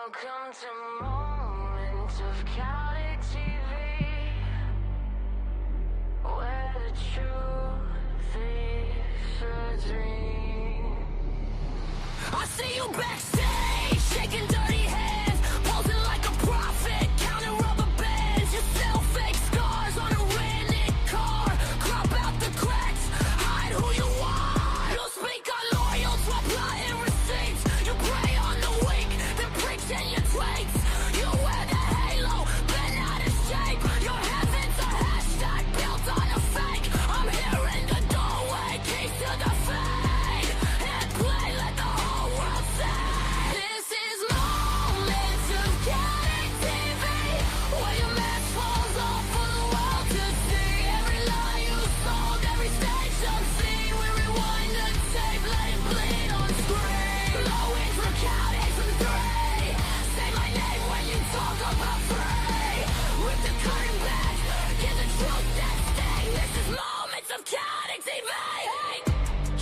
Welcome to moments of Khaotic TV, where the truth is a dream. I see you backstage, shaking dirty hands, posing like a prophet, counting rubber bands. You sell fake scars on a rented car, crop out the cracks, hide who you are. You speak unloyal, swap plotting receipts. You prey on the weak, then preach in your tweets. You wear the halo, been out of shape. Your heaven's a hashtag built on a fake. I'm here in the doorway, keys to the fade. Hit play, let the whole world see. This is moments of Khaotic TV, where your mask falls off for the world to see. Every lie you sold, every stage unseen. We rewind the tape, let it bleed on screen. Low intro Khaotic from 3. Say my name when you talk about free. Rip the curtain back, give the truth that sting. This is moments of Khaotic TV.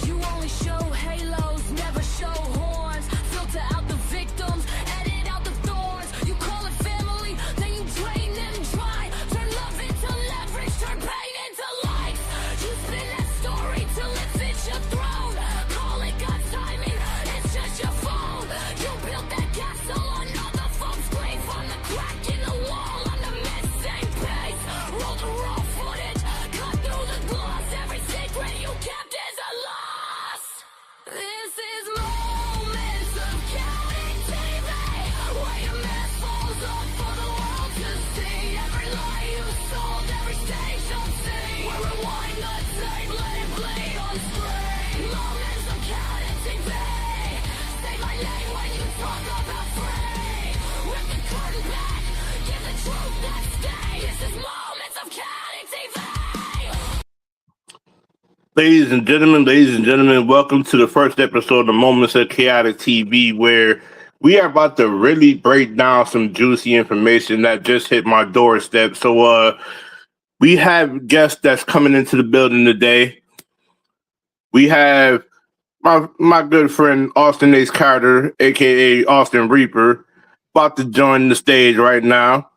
You only show halos, never show horns. Filter out the victims, edit out the thorns. You call it family, then you drain them dry. Turn love into leverage, turn pain into likes. You spin that story till it fits your throne. Call it God's timing, it's just your phone. You built that castle on other folks' grave. From the crack in the wall, I'm the missing piece. Roll the raw footage, cut through the gloss. Every secret you kept is a loss. This is moments of Khaotic TV, where your mask falls off for the world to see. Every lie you sold, every stage unseen. We rewind the tape, let it bleed on screen. Moments of Khaotic TV. Say my name when you talk about free. Rip the curtain back, give the truth that stay. This is moments of Khaotic TV. Ladies and gentlemen, welcome to the first episode of Moments of Chaotic TV, where we are about to really break down some juicy information that just hit my doorstep. So, we have guests that's coming into the building today. We have my good friend Austin Ace Carter, aka Austin Reaper, about to join the stage right now.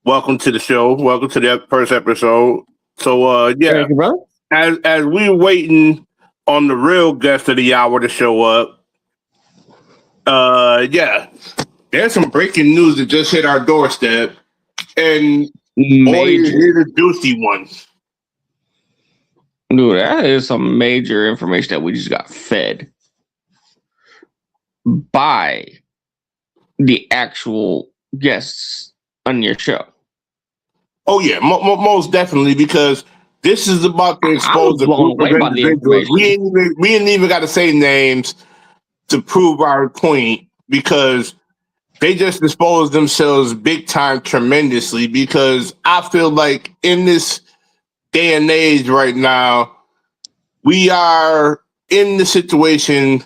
Welcome to the show. Welcome to the first episode. So, yeah. Thank you, brother. As we're waiting on the real guest of the hour to show up, yeah, there's some breaking news that just hit our doorstep, and Major. the juicy ones. Dude, that is some major information that we just got fed by the actual guests on your show. Oh yeah, most definitely, because this is about to expose the blown group of away by the individuals. information. We ain't even got to say names to prove our point, because they just exposed themselves big time tremendously. Because I feel like in this day and age right now, we are in the situation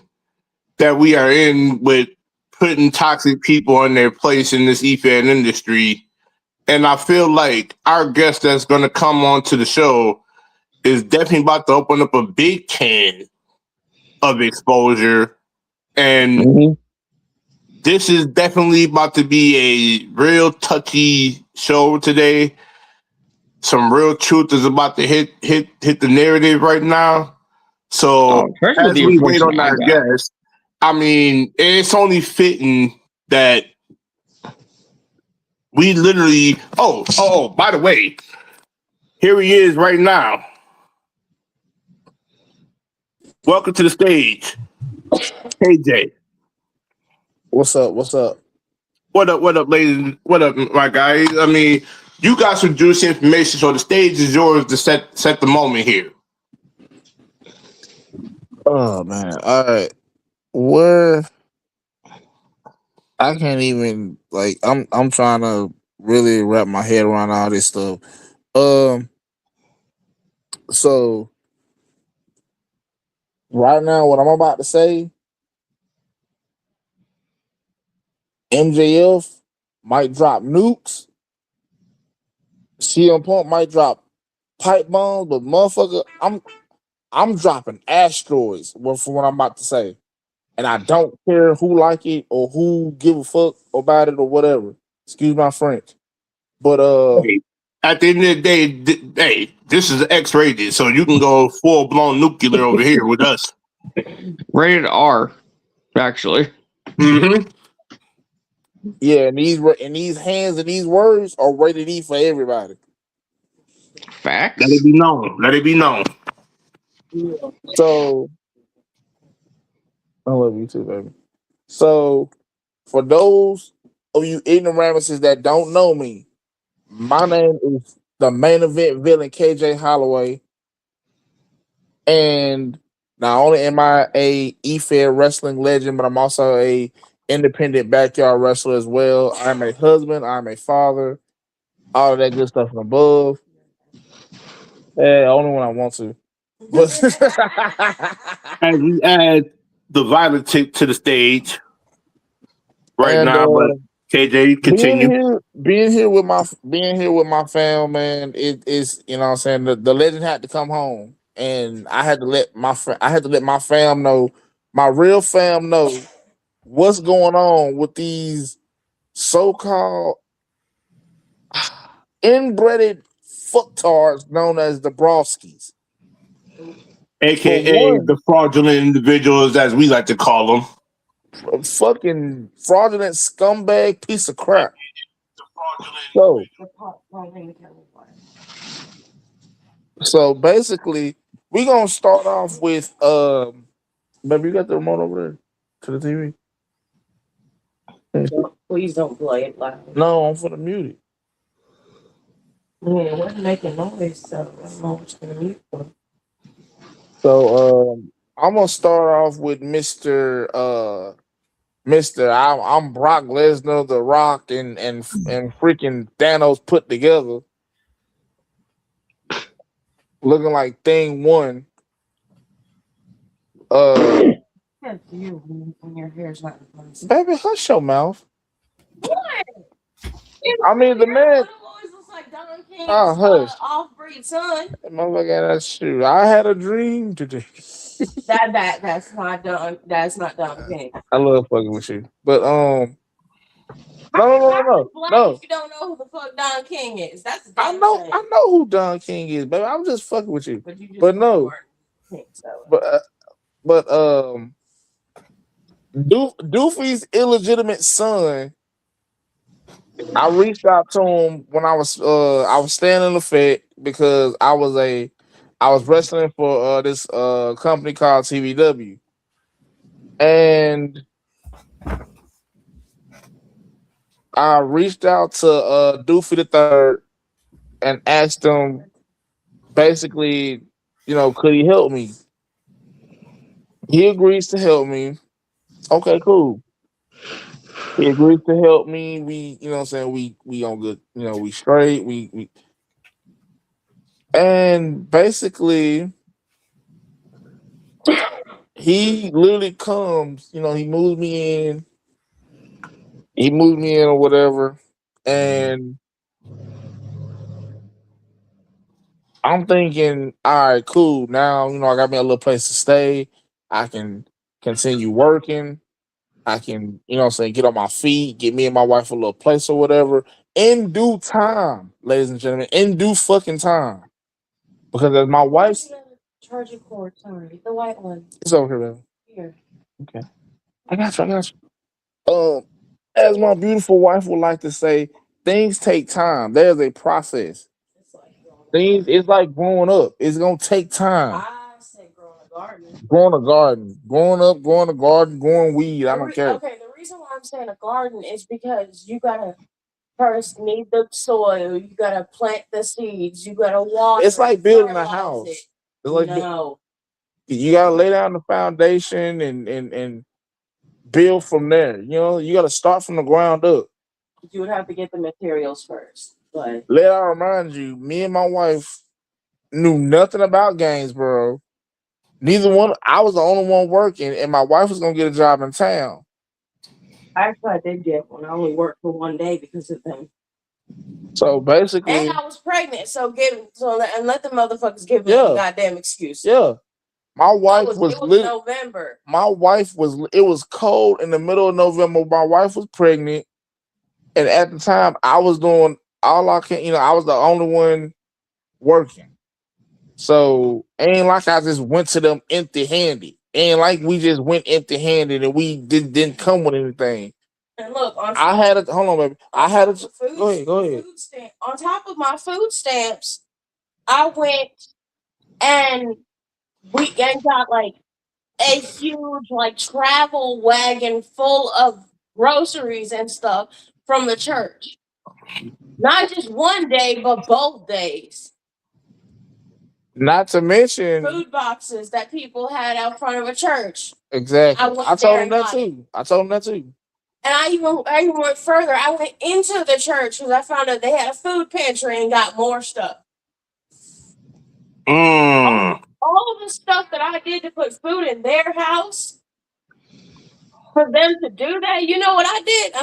that we are in with putting toxic people in their place in this e-fan industry. And I feel like our guest that's going to come on to the show is definitely about to open up a big can of exposure. And this is definitely about to be a real touchy show today. Some real truth is about to hit the narrative right now. So as we wait on our guest, I mean, it's only fitting that we literally. Oh! By the way, here he is right now. Welcome to the stage, KJ. What's up? What's up? What up, ladies? What up, my guy? I mean, you got some juicy information, so the stage is yours to set the moment here. Oh man! All right, where I can't even I'm trying to really wrap my head around all this stuff. So right now, what I'm about to say, MJF might drop nukes. CM Punk might drop pipe bombs, but motherfucker, I'm dropping asteroids for what I'm about to say. and I don't care who like it or who give a fuck about it or whatever. Excuse my French, but Hey, at the end of the day, hey, this is X-rated, so you can go full blown nuclear over here with us. Rated R, actually. Mm-hmm. yeah, and these hands and these words are rated E for everybody. Let it Facts. be known. Let it be known. So I love you too, baby. So for those of you ignoramuses that don't know me, my name is the main event villain KJ Holloway, and not only am I a E-Fed wrestling legend, but I'm also a independent backyard wrestler as well. I'm a husband, I'm a father, all of that good stuff and above. Only when I want to. But As we add the violent tick to the stage right and now, but KJ, continue. being here with my fam, man, it is, you know what I'm saying, the legend had to come home, and I had to let I had to let my fam know, my real fam know what's going on with these so-called inbred fucktards known as the Brawskis. For AKA one, the fraudulent individuals, as we like to call them. a fucking fraudulent scumbag piece of crap. So, so basically, we gonna start off with baby, you got the remote over there to the TV? Please don't play it loud. No, I'm for the mute it. Yeah, it wasn't making noise, so I don't know what's gonna mute for. So I'm gonna start off with Mr. I'm Brock Lesnar, The Rock, and freaking Thanos put together, looking like Thing One. That's you when your hair's not in place. Baby, hush your mouth. I mean, the man. Oh, hush. Off-breed son. That motherfucker, that's true. I had a dream today. That's not Don King. I love fucking with you, but no. If you don't know who the fuck Don King is, that's the I know who Don King is, baby. I'm just fucking with you. But no. But Doofy's illegitimate son. I reached out to him when I was staying in the Fed because I was wrestling for this company called TVW, and I reached out to Doofy the Third and asked him basically, could he help me? He agrees to help me. Okay, cool. He agrees to help me. We, what I'm saying, we on good, we straight. We and basically he literally comes, he moves me in or whatever, and I'm thinking, all right, cool. Now, I got me a little place to stay. I can continue working. I can, what I'm saying, get on my feet, get me and my wife a little place or whatever in due time, ladies and gentlemen, in due fucking time. Because as my wife's charging cord, sorry, the white one. It's over here, baby. Here. Okay. I got you. As my beautiful wife would like to say, things take time. There's a process. Things it's like growing up. It's gonna take time. I say growing a garden. Growing a garden. Growing up, growing a garden, growing weed. I don't care. Okay, the reason why I'm saying a garden is because you gotta first need the soil, you gotta plant the seeds, you gotta water. It's like building a house. It's like no. You gotta lay down the foundation and build from there. You gotta start from the ground up. You would have to get the materials first. But let I remind you, me and my wife knew nothing about Gainsboro. Neither one. I was the only one working, and my wife was gonna get a job in town. Actually, I did get one. I only worked for one day because of them. So basically, and I was pregnant. So let the motherfuckers give me a goddamn excuse. Yeah. My wife It was was November. My wife was. It was cold in the middle of November. My wife was pregnant, and at the time, I was doing all I can. I was the only one working. So ain't like I just went to them empty handed. Ain't like we just went empty handed and we didn't come with anything. And look, I had it. Hold on, baby. I had it. Go ahead. Go ahead. On top of my food stamps, I went and we got like a huge like travel wagon full of groceries and stuff from the church. Not just one day, but both days. Not to mention food boxes that people had out front of a church. exactly. I told him that got it. too. I told him that too. And I even went further. I went into the church because I found out they had a food pantry and got more stuff. Mm. All of the stuff that I did to put food in their house, for them to do that, you know what I did?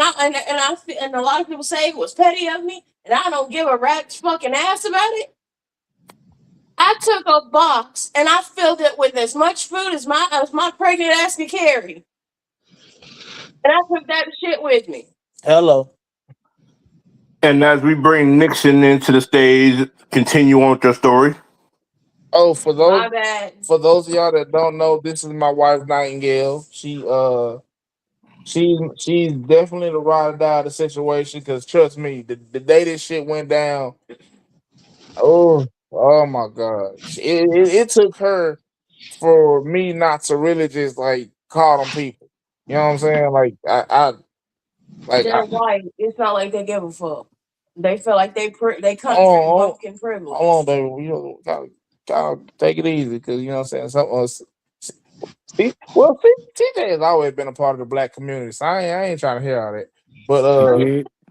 And a lot of people say it was petty of me, and I don't give a rat's fucking ass about it. I took a box and I filled it with as much food as my pregnant ass could carry. And I took that shit with me. Hello. And as we bring Nixon into the stage, continue on with your story. Oh, for My bad. those of y'all that don't know, this is my wife Nightingale. She's definitely the ride or die of the situation. Because trust me, the day this shit went down, oh my god, it took her for me not to really just like call them people. You know what I'm saying? Like They're white. It's not like they give a fuck. They feel like they country bumpkin privilege. Hold on, baby. Gotta take it easy because you know what I'm saying. TJ has always been a part of the black community, so I ain't trying to hear all that. But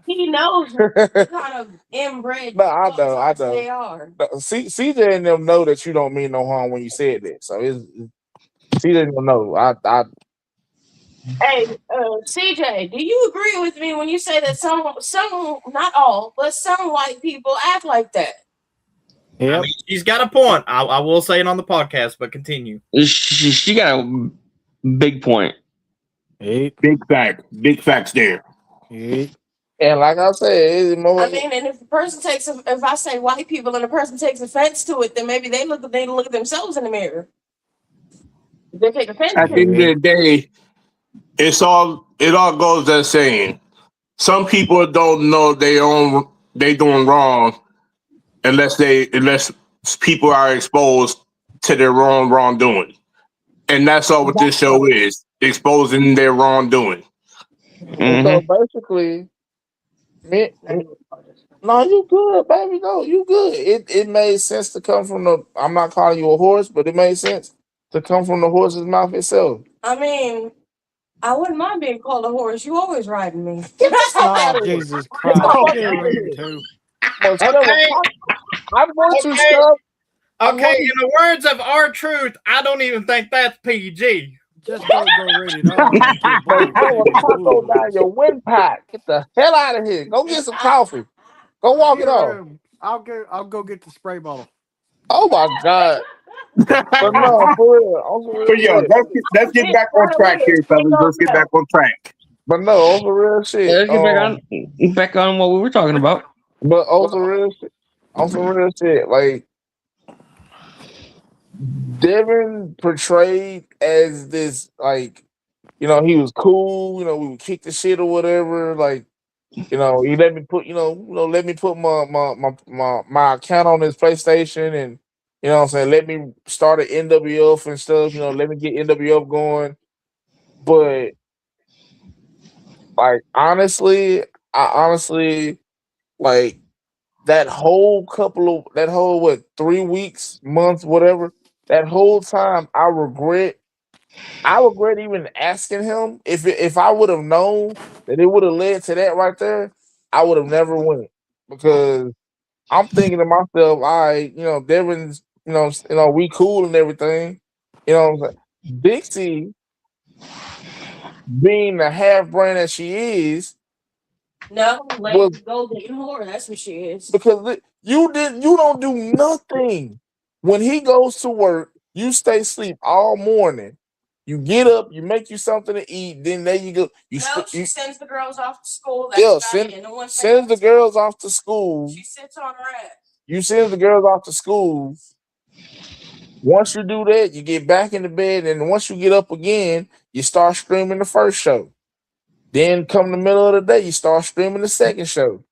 he knows what kind of inbred. No, I know. They are. CJ and them know that you don't mean no harm when you said that. So CJ don't know. Hey, CJ, do you agree with me when you say that some, not all, but some white people act like that? Yeah, I mean, she's got a point. I will say it on the podcast, but continue. She got a big point. Big facts there. And like I said, I mean, and if I say white people and a person takes offense to it, then maybe they look at themselves in the mirror. They take offense. At the end of the day, it all goes that saying. Some people don't know they doing wrong unless people are exposed to their wrongdoing. And that's all what this show is, exposing their wrongdoing. Mm-hmm. So basically, no, you good, baby. No, you good. It made sense to come from I'm not calling you a horse, but it made sense to come from the horse's mouth itself. I mean, I wouldn't mind being called a horse. You always riding me. Oh, Jesus Christ. I'm going to stop. Okay, in the words of R-Truth, I don't even think that's PG. Just go rated R. Throw a taco down your windpipe. Get the hell out of here. Go get some coffee. Go walk it off. I'll go get the spray bottle. Oh my God. But no, for real. But yo, let's get back on track here, fellas. Let's get back on track. But no, over real shit. Let's get back on what we were talking about. But over real shit, like Devin portrayed as this, like, you know, he was cool. You know, we would kick the shit or whatever. Like, you know, he let me put, let me put my account on his PlayStation, and you know what I'm saying, let me start an NWF and stuff. You know, let me get NWF going. But like, honestly, like that whole 3 weeks, months, whatever. That whole time, I regret even asking him. If I would have known that it would have led to that right there, I would have never went, because I'm thinking to myself, all right, Devin's, we cool and everything, you know what I'm saying? Dixie, being the half brand that she is, no, like golden whore, that's what she is. Because you don't do nothing when he goes to work. You stay asleep all morning. You get up, you make you something to eat, then there you go. No, she sends the girls off to school. That's Yeah, about it. And once they sends go the girls off to school. she sits on her ass. You send the girls off to school. Once you do that, you get back in the bed, and once you get up again, you start streaming the first show. Then come the middle of the day, you start streaming the second show.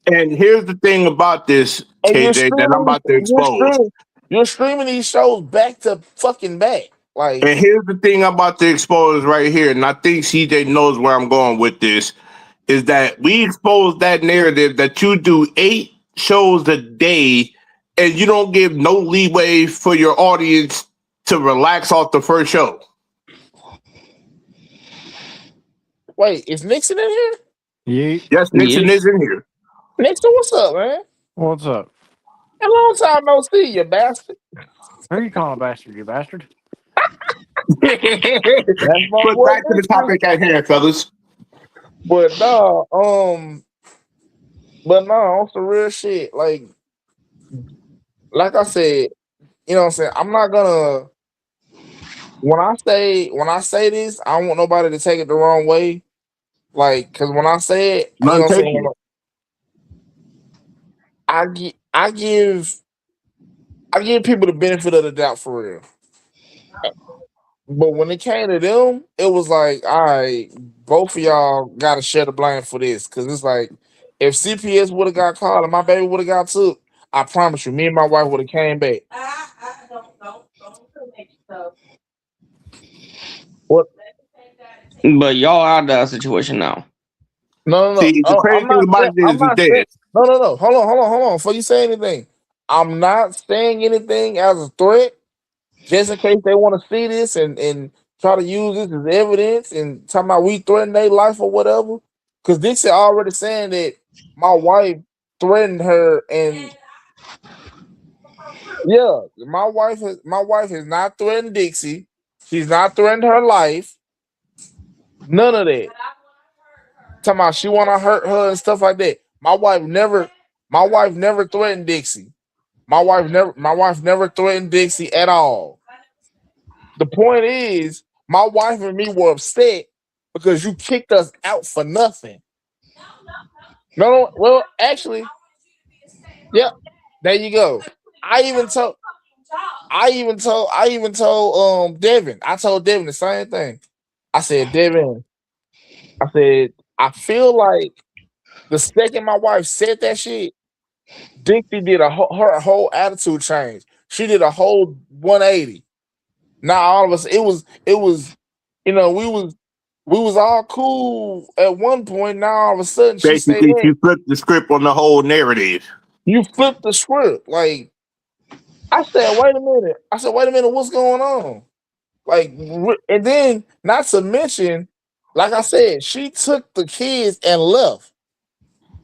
And here's the thing about this, And KJ, that I'm about to expose. you're streaming these shows back to fucking back. Like, And here's the thing I'm about to expose right here, and I think CJ knows where I'm going with this, is that we expose that narrative that you do 8 shows a day and you don't give no leeway for your audience to relax off the first show. wait, is Nixon in here? Yeet. Yes, Nixon is in here. Nixon, what's up, man? What's up? A long time no see, you bastard. Who you calling a bastard, you bastard? But back to the topic at hand, fellas. But no, on some real shit. Like I said, you know what I'm saying? I'm not gonna when I say this, I don't want nobody to take it the wrong way. Like, cause when I say it, you know what I'm saying? I give people the benefit of the doubt for real. But when it came to them, it was like, all right, both of y'all gotta share the blame for this. Cause it's like, if CPS would have got called and my baby would have got took, I promise you, me and my wife would have came back. Don't make yourself. What? But y'all out of that situation now. No. See, the crazy thing about it is this. No. Hold on. Before you say anything, I'm not saying anything as a threat, just in case they want to see this and try to use this as evidence and talking about we threaten their life or whatever. Because Dixie already saying that my wife threatened her, and yeah, my wife has not threatened Dixie. She's not threatened her life. None of that. Talking about she want to hurt her and stuff like that. My wife never threatened Dixie. My wife never threatened Dixie at all. The point is, my wife and me were upset because you kicked us out for nothing. No, well, actually, yeah, there you go. I even told Devin. I told Devin the same thing. I said, Devin, I feel like the second my wife said that shit, Dixie did her whole attitude change. She did a whole 180. Now all of us, it was, you know, we was all cool at one point. Now all of a sudden she said Basically, that. you flipped the script on the whole narrative. You flipped the script. Like, I said, wait a minute. What's going on? Like, and then not to mention, like I said, she took the kids and left.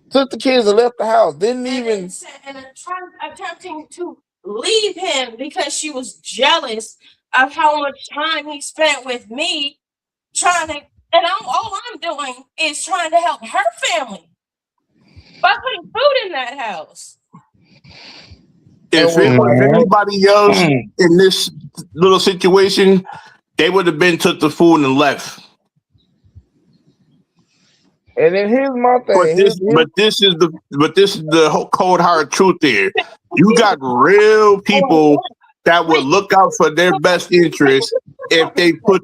Took the kids and left the house. Didn't even attempting to leave him because she was jealous of how much time he spent with me trying to, and all I'm doing is trying to help her family by putting food in that house. If it was anybody else in this little situation, they would have been took the food and left. And then here's my thing. But this is the whole cold hard truth here. You got real people that would look out for their best interest if they put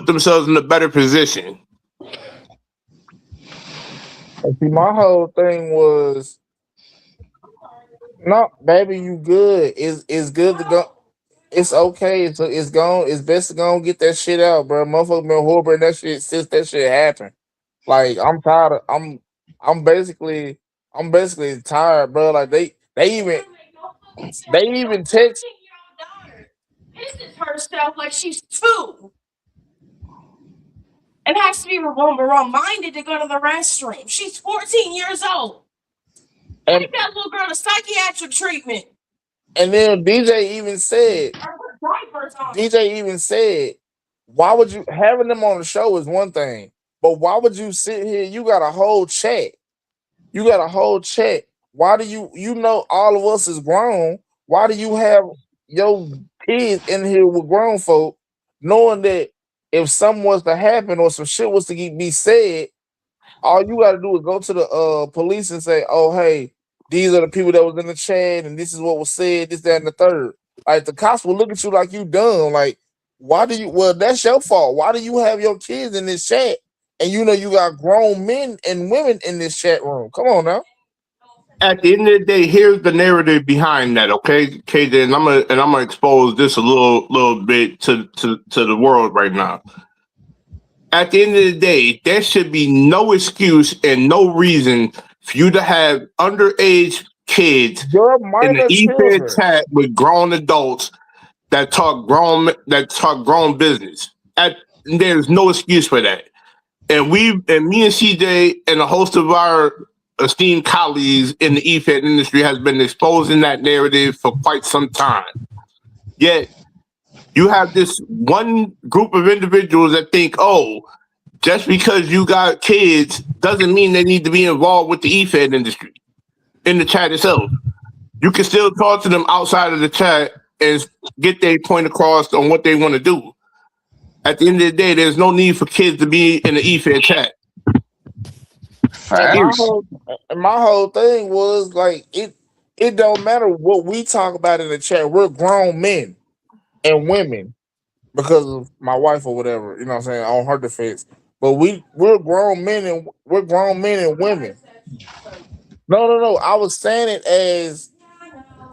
themselves in a better position. And see, my whole thing was, no, baby, you good. It's good to go. It's okay. It's gone. It's best to go and get that shit out, bro. Motherfucker been horrible and that shit since that shit happened. Like, I'm tired of I'm basically tired, bro. Like they even text. Pisses herself like she's 2 and has to be reminded to go to the restroom. She's 14 years old. Take that little girl to psychiatric treatment. And then DJ even said, why would you having them on the show is one thing, but why would you sit here? You got a whole chat. Why do you know all of us is grown? why do you have your kids in here with grown folk, knowing that if something was to happen or some shit was to be said, all you got to do is go to the police and say, "Oh, hey, these are the people that was in the chat, and this is what was said, this, that, and the third." Like the cops will look at you like you dumb. Like, why do you? Well, that's your fault. Why do you have your kids in this chat? And you know you got grown men and women in this chat room. Come on now. At the end of the day, here's the narrative behind that, okay, KJ, and I'm gonna expose this a little bit to the world right now. At the end of the day, there should be no excuse and no reason for you to have underage kids Your in the minor e-fed children. chat with grown adults that talk grown business. There's no excuse for that. And me and CJ and a host of our esteemed colleagues in the e-fed industry has been exposing that narrative for quite some time. Yet you have this one group of individuals that think, oh, just because you got kids doesn't mean they need to be involved with the e-fed industry in the chat itself. You can still talk to them outside of the chat and get their point across on what they want to do. At the end of the day, there's no need for kids to be in the e-fed chat. And my whole thing was like it don't matter what we talk about in the chat. We're grown men and women because of my wife or whatever, you know what I'm saying, on her defense. But we're grown men and women. No. I was saying it as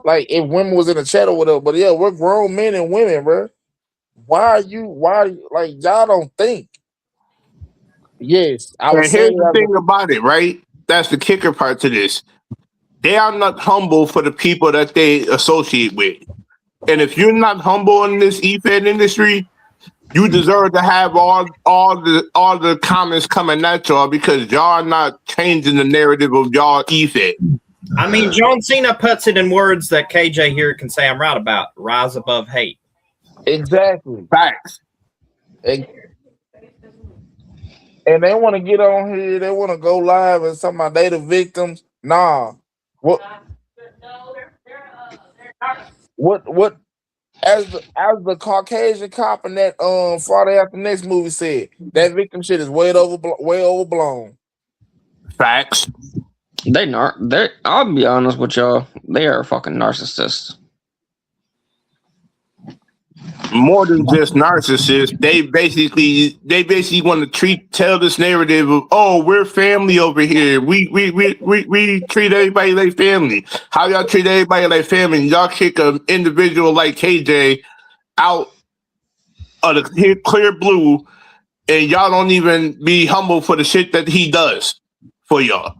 like if women was in the chat or whatever. But yeah, we're grown men and women, bro. Why like y'all don't think? Yes, I And was saying here's the thing about it, right? That's the kicker part to this. They are not humble for the people that they associate with. And if you're not humble in this e-fed industry, you deserve to have all the comments coming at y'all because y'all are not changing the narrative of y'all e-fed. I mean, John Cena puts it in words that KJ here can say I'm right about. Rise above hate. Exactly. Facts. And they want to get on here, they want to go live and talking about they the victims. Nah. What as the Caucasian cop in that Friday After Next movie said, that victim shit is way overblown. Facts. I'll be honest with y'all. They are fucking narcissists. More than just narcissists, they basically want to tell this narrative of, oh, we're family over here. We treat everybody like family. How y'all treat everybody like family? Y'all kick an individual like KJ out of the clear blue, and y'all don't even be humble for the shit that he does for y'all.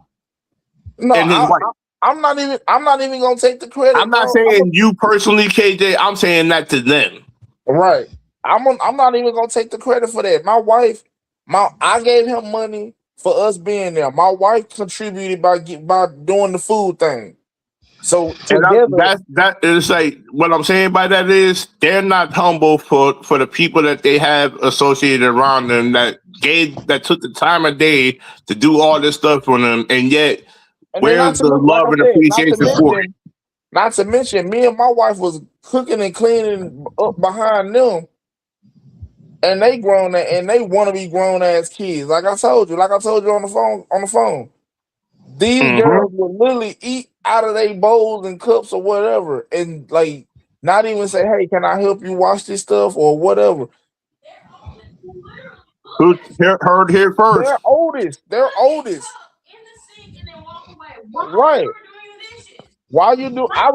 No, and his wife. I'm not even gonna take the credit. I'm not saying you personally, KJ. I'm saying that to them. Right. I'm not even gonna take the credit for that. My wife, I gave him money for us being there. My wife contributed by doing the food thing. So together, that is like what I'm saying by that is they're not humble for the people that they have associated around them that took the time of day to do all this stuff for them, and yet where's the love and appreciation for it? Not to mention, me and my wife was cooking and cleaning up behind them, and they grown and they want to be grown ass kids. Like I told you on the phone. These girls will literally eat out of their bowls and cups or whatever, and like not even say, "Hey, can I help you wash this stuff?" or whatever. Who heard here first? They're oldest. Right. While you do, I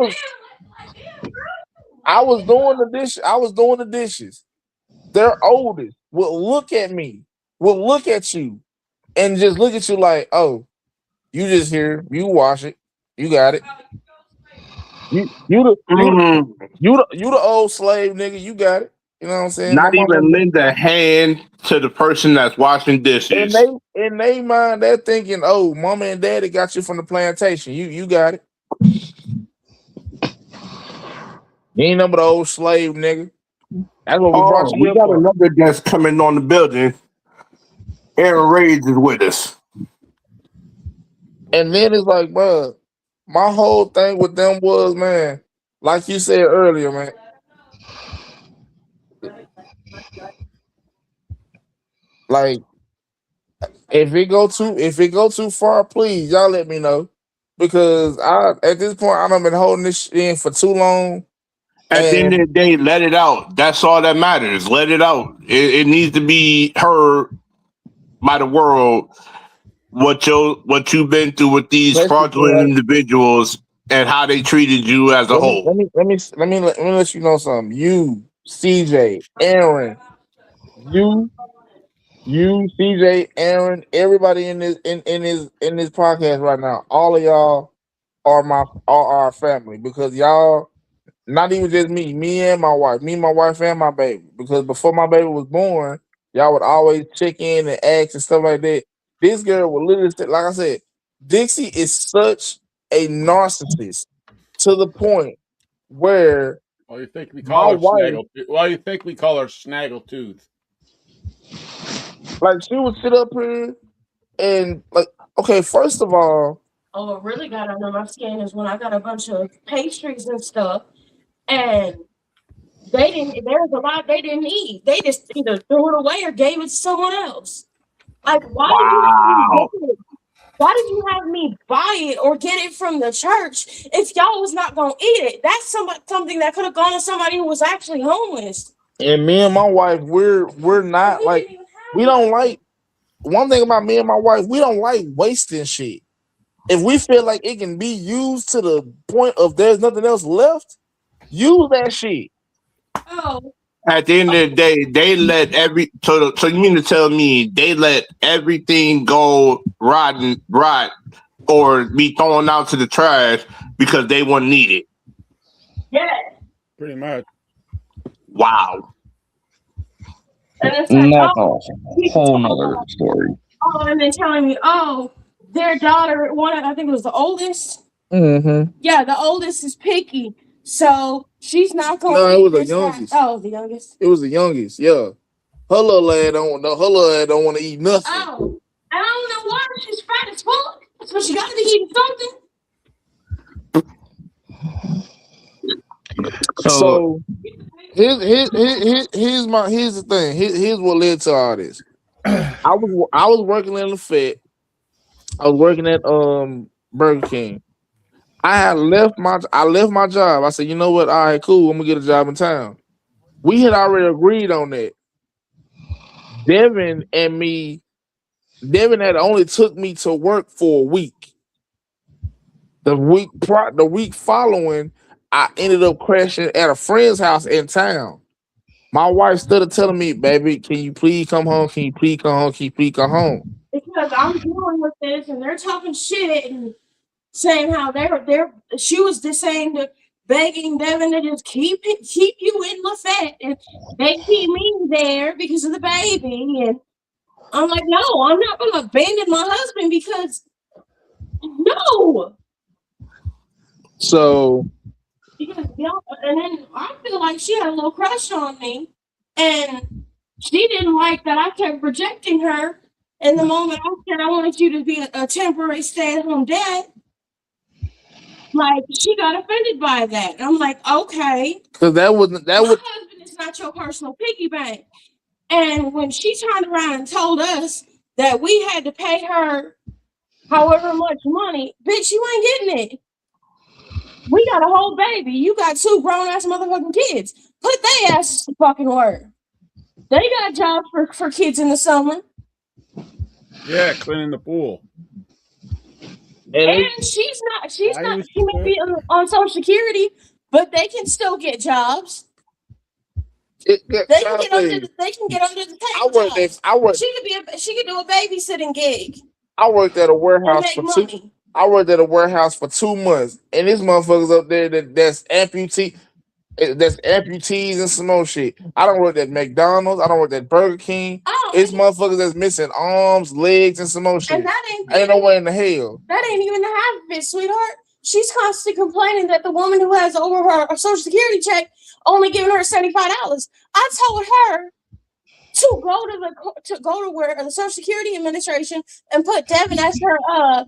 was doing the dishes. Their oldest will look at me, will look at you, and just look at you like, "Oh, you just here, you wash it, you got it. You the old slave nigga, you got it." You know what I'm saying? Not even lend a hand to the person that's washing dishes. And they mind, they're thinking, "Oh, mama and daddy got you from the plantation. You got it. You ain't number the old slave nigga." That's what we brought you. We got another guest coming on the building. Aaron Rage is with us. And then it's like, bro, my whole thing with them was, man, like you said earlier, man. Like if it go too far, please y'all let me know because I at this point I done been holding this shit in for too long. At the end of And the day, let it out. That's all that matters. Let it out. It needs to be heard by the world what you've been through with these especially fraudulent individuals and how they treated you as a whole. let me let you know something. You, CJ, Aaron, you, CJ, Aaron, everybody in this podcast right now, all of y'all are our family because y'all not even just me and my wife, me, my wife, and my baby. Because before my baby was born, y'all would always check in and ask and stuff like that. This girl would literally, like I said, Dixie is such a narcissist to the point where Well, you think we my call her wife, Snaggle? Well, you think we call her Snaggletooth? like, she would sit up here and, like, okay, first of all, Oh, what really got under my skin is when I got a bunch of pastries and stuff, and they didn't. There was a lot they didn't eat. They just either threw it away or gave it to someone else. Like, why did you have me Wow. get it? Why did you have me buy it or get it from the church if y'all was not gonna eat it? That's something that could have gone to somebody who was actually homeless. and me and my wife, we're not We like, didn't even we have don't nothing. like, one thing about me and my wife, we don't like wasting shit. If we feel like it can be used to the point of there's nothing else left, use that shit. Oh, At the end of the day, they let so you mean to tell me they let everything go rot or be thrown out to the trash because they wouldn't need it? yeah. Pretty much. Wow. And it's like, And that's oh, a whole nother story. and then telling me, oh, their daughter, I think it was the oldest. Mm-hmm. Yeah, the oldest is picky, so she's not going No, to it eat was the this. youngest. Oh, the youngest. It was the youngest. Yeah, her little lad don't want to eat nothing. Oh, I don't know why she's fat as fuck, so she got to be eating something. So here's the thing. Here's what led to all this. I was working in the Fed. I was working at Burger King. I left my job. I said, you know what? All right, cool. I'm gonna get a job in town. We had already agreed on that. Devin and me, Devin had only took me to work for a week. The week following, I ended up crashing at a friend's house in town. My wife started telling me, baby, can you please come home? Can you please come home? Can you please come home? Because I'm dealing with this, and they're talking shit and saying how she was just saying to begging Devin to just keep you in Lafayette, and they keep me there because of the baby. And I'm like, no, I'm not going to abandon my husband because no. So Because and then I feel like she had a little crush on me, and she didn't like that I kept rejecting her. And the moment I said I wanted you to be a temporary stay-at-home dad, like she got offended by that. And I'm like, okay, because my husband is not your personal piggy bank. And when she turned around and told us that we had to pay her however much money, bitch, you ain't getting it. We got a whole baby. You got two grown ass motherfucking kids. Put their asses to fucking work. They got jobs for kids in the summer. Yeah, cleaning the pool. And she's not, she may be on Social Security, but they can still get jobs. They can get under the table. She could do a babysitting gig. I worked at a warehouse for money. I worked at a warehouse for 2 months, and this motherfuckers up there that's amputees and some more shit. I don't work at McDonald's. I don't work at Burger King. Oh, It's motherfuckers that's missing arms, legs, and some more shit. And that ain't no way in the hell. That ain't even the half of it, sweetheart. She's constantly complaining that the woman who has over her Social Security check only giving her $75. I told her to go to where the Social Security Administration and put Devin as her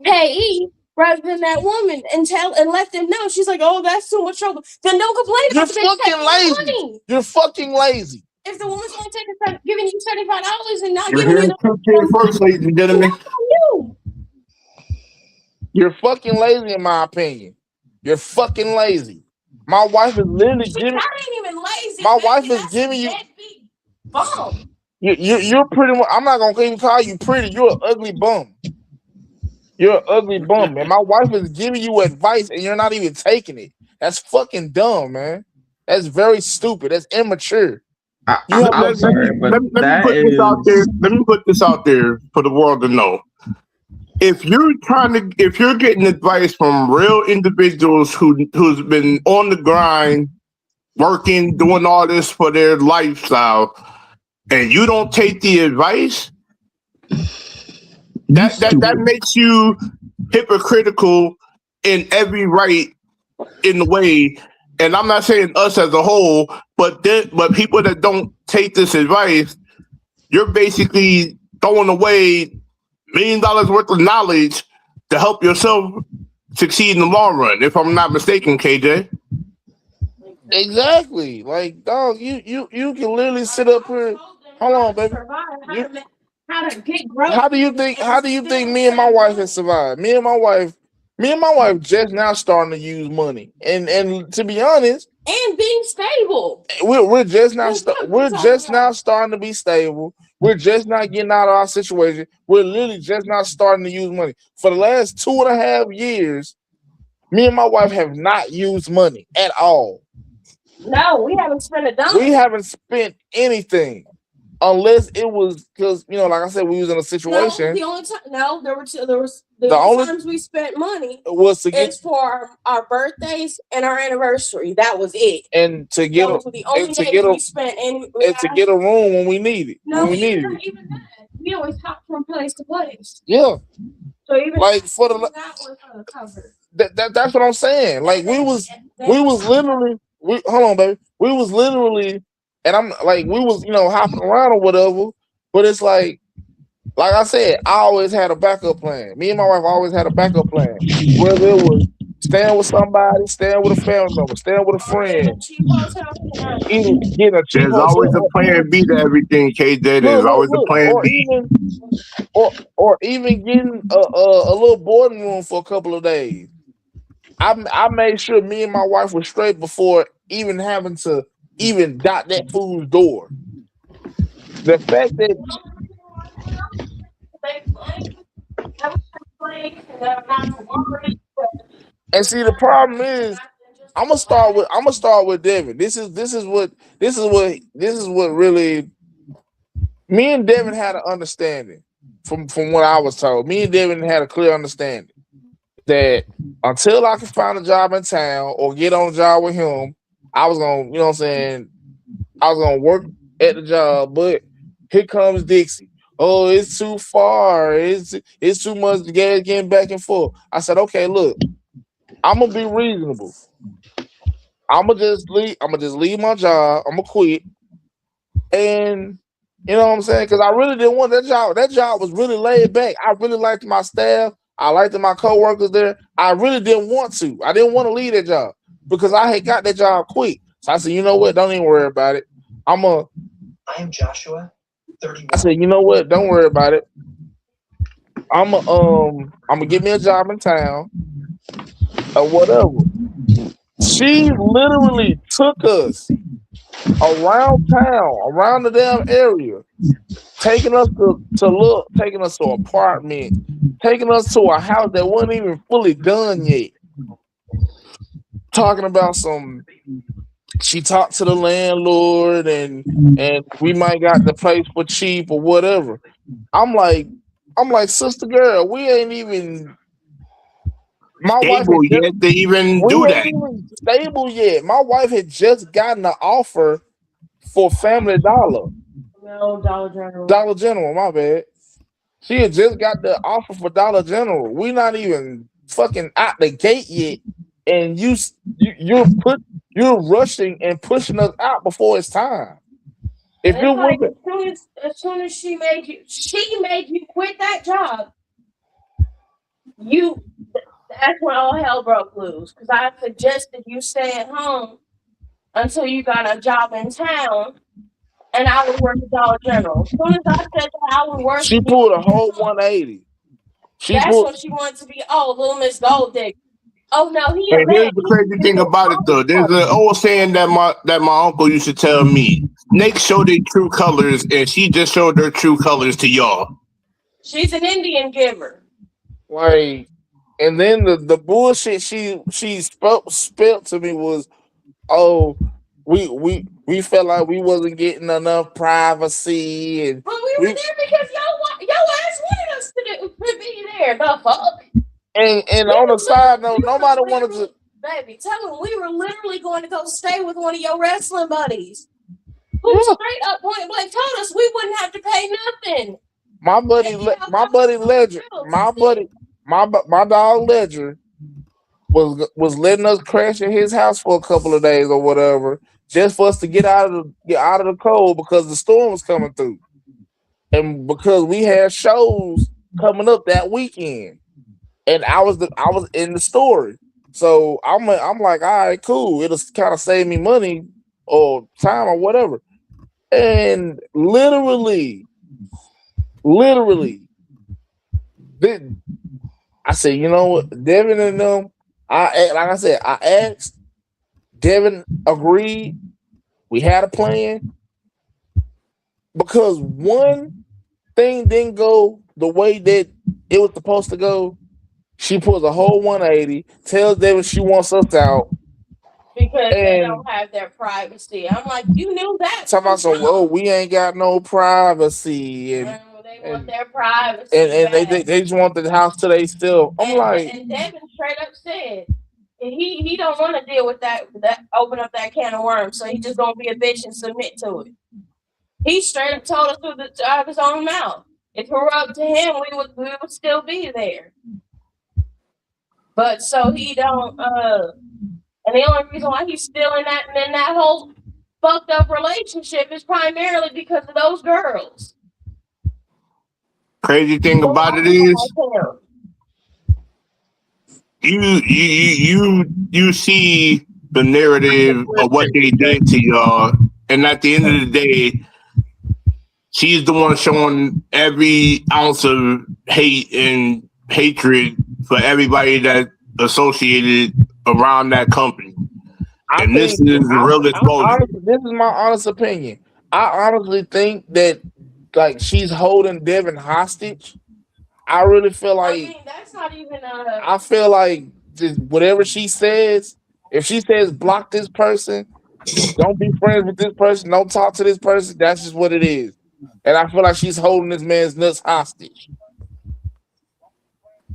payee rather than that woman and let them know. She's like, oh, that's too much trouble. Then don't complain You're about the fucking lazy. You're fucking lazy. If the woman's going to giving you $75 and not You're giving you hearing the first, ladies and gentlemen. You're fucking lazy, in my opinion. You're fucking lazy. My wife is literally giving. That ain't even lazy. My wife is giving you. Bum. You're pretty much. I'm not gonna even call you pretty. You're an ugly bum. You're an ugly bum, and my wife is giving you advice, and you're not even taking it. That's fucking dumb, man. That's very stupid. That's immature. I'm sorry, but let me put this out there. Let me put this out there for the world to know. If you're getting advice from real individuals who's been on the grind, working, doing all this for their lifestyle, and you don't take the advice, that makes you hypocritical in every right in the way. And I'm not saying us as a whole, but people that don't take this advice, you're basically throwing away $1 million worth of knowledge to help yourself succeed in the long run, if I'm not mistaken, KJ. Exactly. Like, dog, you can literally sit up here. Hold on, baby. How do you think me and my wife have survived? Me and my wife just now starting to use money. And to be honest, and being stable. We're just now starting to be stable. We're just not getting out of our situation. We're literally just not starting to use money. For the last 2.5 years, me and my wife have not used money at all. No, we haven't spent a dime. We haven't spent anything. Unless it was because, like I said, we was in a situation. No, the only time, there was the only times we spent money was to get for our birthdays and our anniversary. That was it. And to get we spent to get a room when we need it. No, even that. We always hop from place to place. Yeah. So even like for the that was covered. That's what I'm saying. Like we was literally hold on, baby. We was literally. And I'm like, we was, hopping around or whatever, but it's like I said, I always had a backup plan. Me and my wife always had a backup plan. Whether it was staying with somebody, staying with a family member, staying with a friend, either getting a cheap There's always a plan B to everything, KJ. There's always a plan B. Or even getting a little boarding room for a couple of days. I made sure me and my wife were straight before even having to even dot that fool's door. The fact that and see the problem is I'm gonna start with Devin. This is what really me and Devin had an understanding from what I was told. Me and Devin had a clear understanding that until I could find a job in town or get on a job with him, I was gonna, I was gonna work at the job, but here comes Dixie. Oh, it's too far. It's too much gas getting back and forth. I said, okay, look, I'm gonna be reasonable. I'm gonna just leave my job. I'm gonna quit, and you know what I'm saying? Because I really didn't want that job. That job was really laid back. I really liked my staff. I liked my coworkers there. I really didn't want to. I didn't want to leave that job because I had got that job quick. So I said, you know what? Don't even worry about it. I am Joshua, 31. I said, you know what? Don't worry about it. I'm gonna get me a job in town or whatever. She literally took us around town, around the damn area, taking us to an apartment, taking us to a house that wasn't even fully done yet. Talking about she talked to the landlord and we might got the place for cheap or whatever. I'm like, sister girl, we ain't even stable yet to even do that. Even stable yet. My wife had just gotten an offer for Family Dollar. No, Dollar General. Dollar General, my bad. She had just got the offer for Dollar General. We not even fucking out the gate yet, and you're rushing and pushing us out before it's time. If you like, as soon as she made you quit that job, That's when all hell broke loose. Because I suggested you stay at home until you got a job in town, and I would work at Dollar General. As soon as I said that I would work, She pulled a whole 180. That's when she wanted to be, little Miss Gold Digger. Oh no, he a And man. here's the crazy thing about it, though. There's an old saying that my uncle used to tell me: "Snakes show their true colors," and she just showed her true colors to y'all. She's an Indian giver. Like, and then the bullshit she spelt to me was, oh, we felt like we wasn't getting enough privacy, and But we were there because your ass wanted us to be there. The fuck. And on the side note, nobody wanted to. Baby, tell him we were literally going to go stay with one of your wrestling buddies, who straight up point blank told us we wouldn't have to pay nothing. My buddy Ledger, my dog Ledger was letting us crash at his house for a couple of days or whatever, just for us to get out of the cold because the storm was coming through, and because we had shows coming up that weekend, and I was in the story, so I'm like, all right, cool, it'll kind of save me money or time or whatever, and literally. I said, you know what, Devin and them. Like I said, I asked. Devin agreed. We had a plan because one thing didn't go the way that it was supposed to go. She pulls a whole 180. Tells Devin she wants us out because they don't have their privacy. I'm like, you knew that. Talking about some, oh, we ain't got no privacy, and they want their privacy, and they just want the house till they still. I'm like, and Devin straight up said he don't want to deal with that open up that can of worms, so he just gonna be a bitch and submit to it. He straight up told us out of his own mouth. If it were up to him, we would still be there. But so he don't. And the only reason why he's still in that whole fucked up relationship is primarily because of those girls. Crazy thing about it is, you see the narrative of what they did to y'all, and at the end of the day, she's the one showing every ounce of hate and hatred for everybody that associated around that company. And this is the real exposure. This is my honest opinion. I honestly think that like she's holding Devin hostage. I really feel like that's not even. I feel like just whatever she says, if she says block this person, don't be friends with this person, don't talk to this person, that's just what it is. And I feel like she's holding this man's nuts hostage.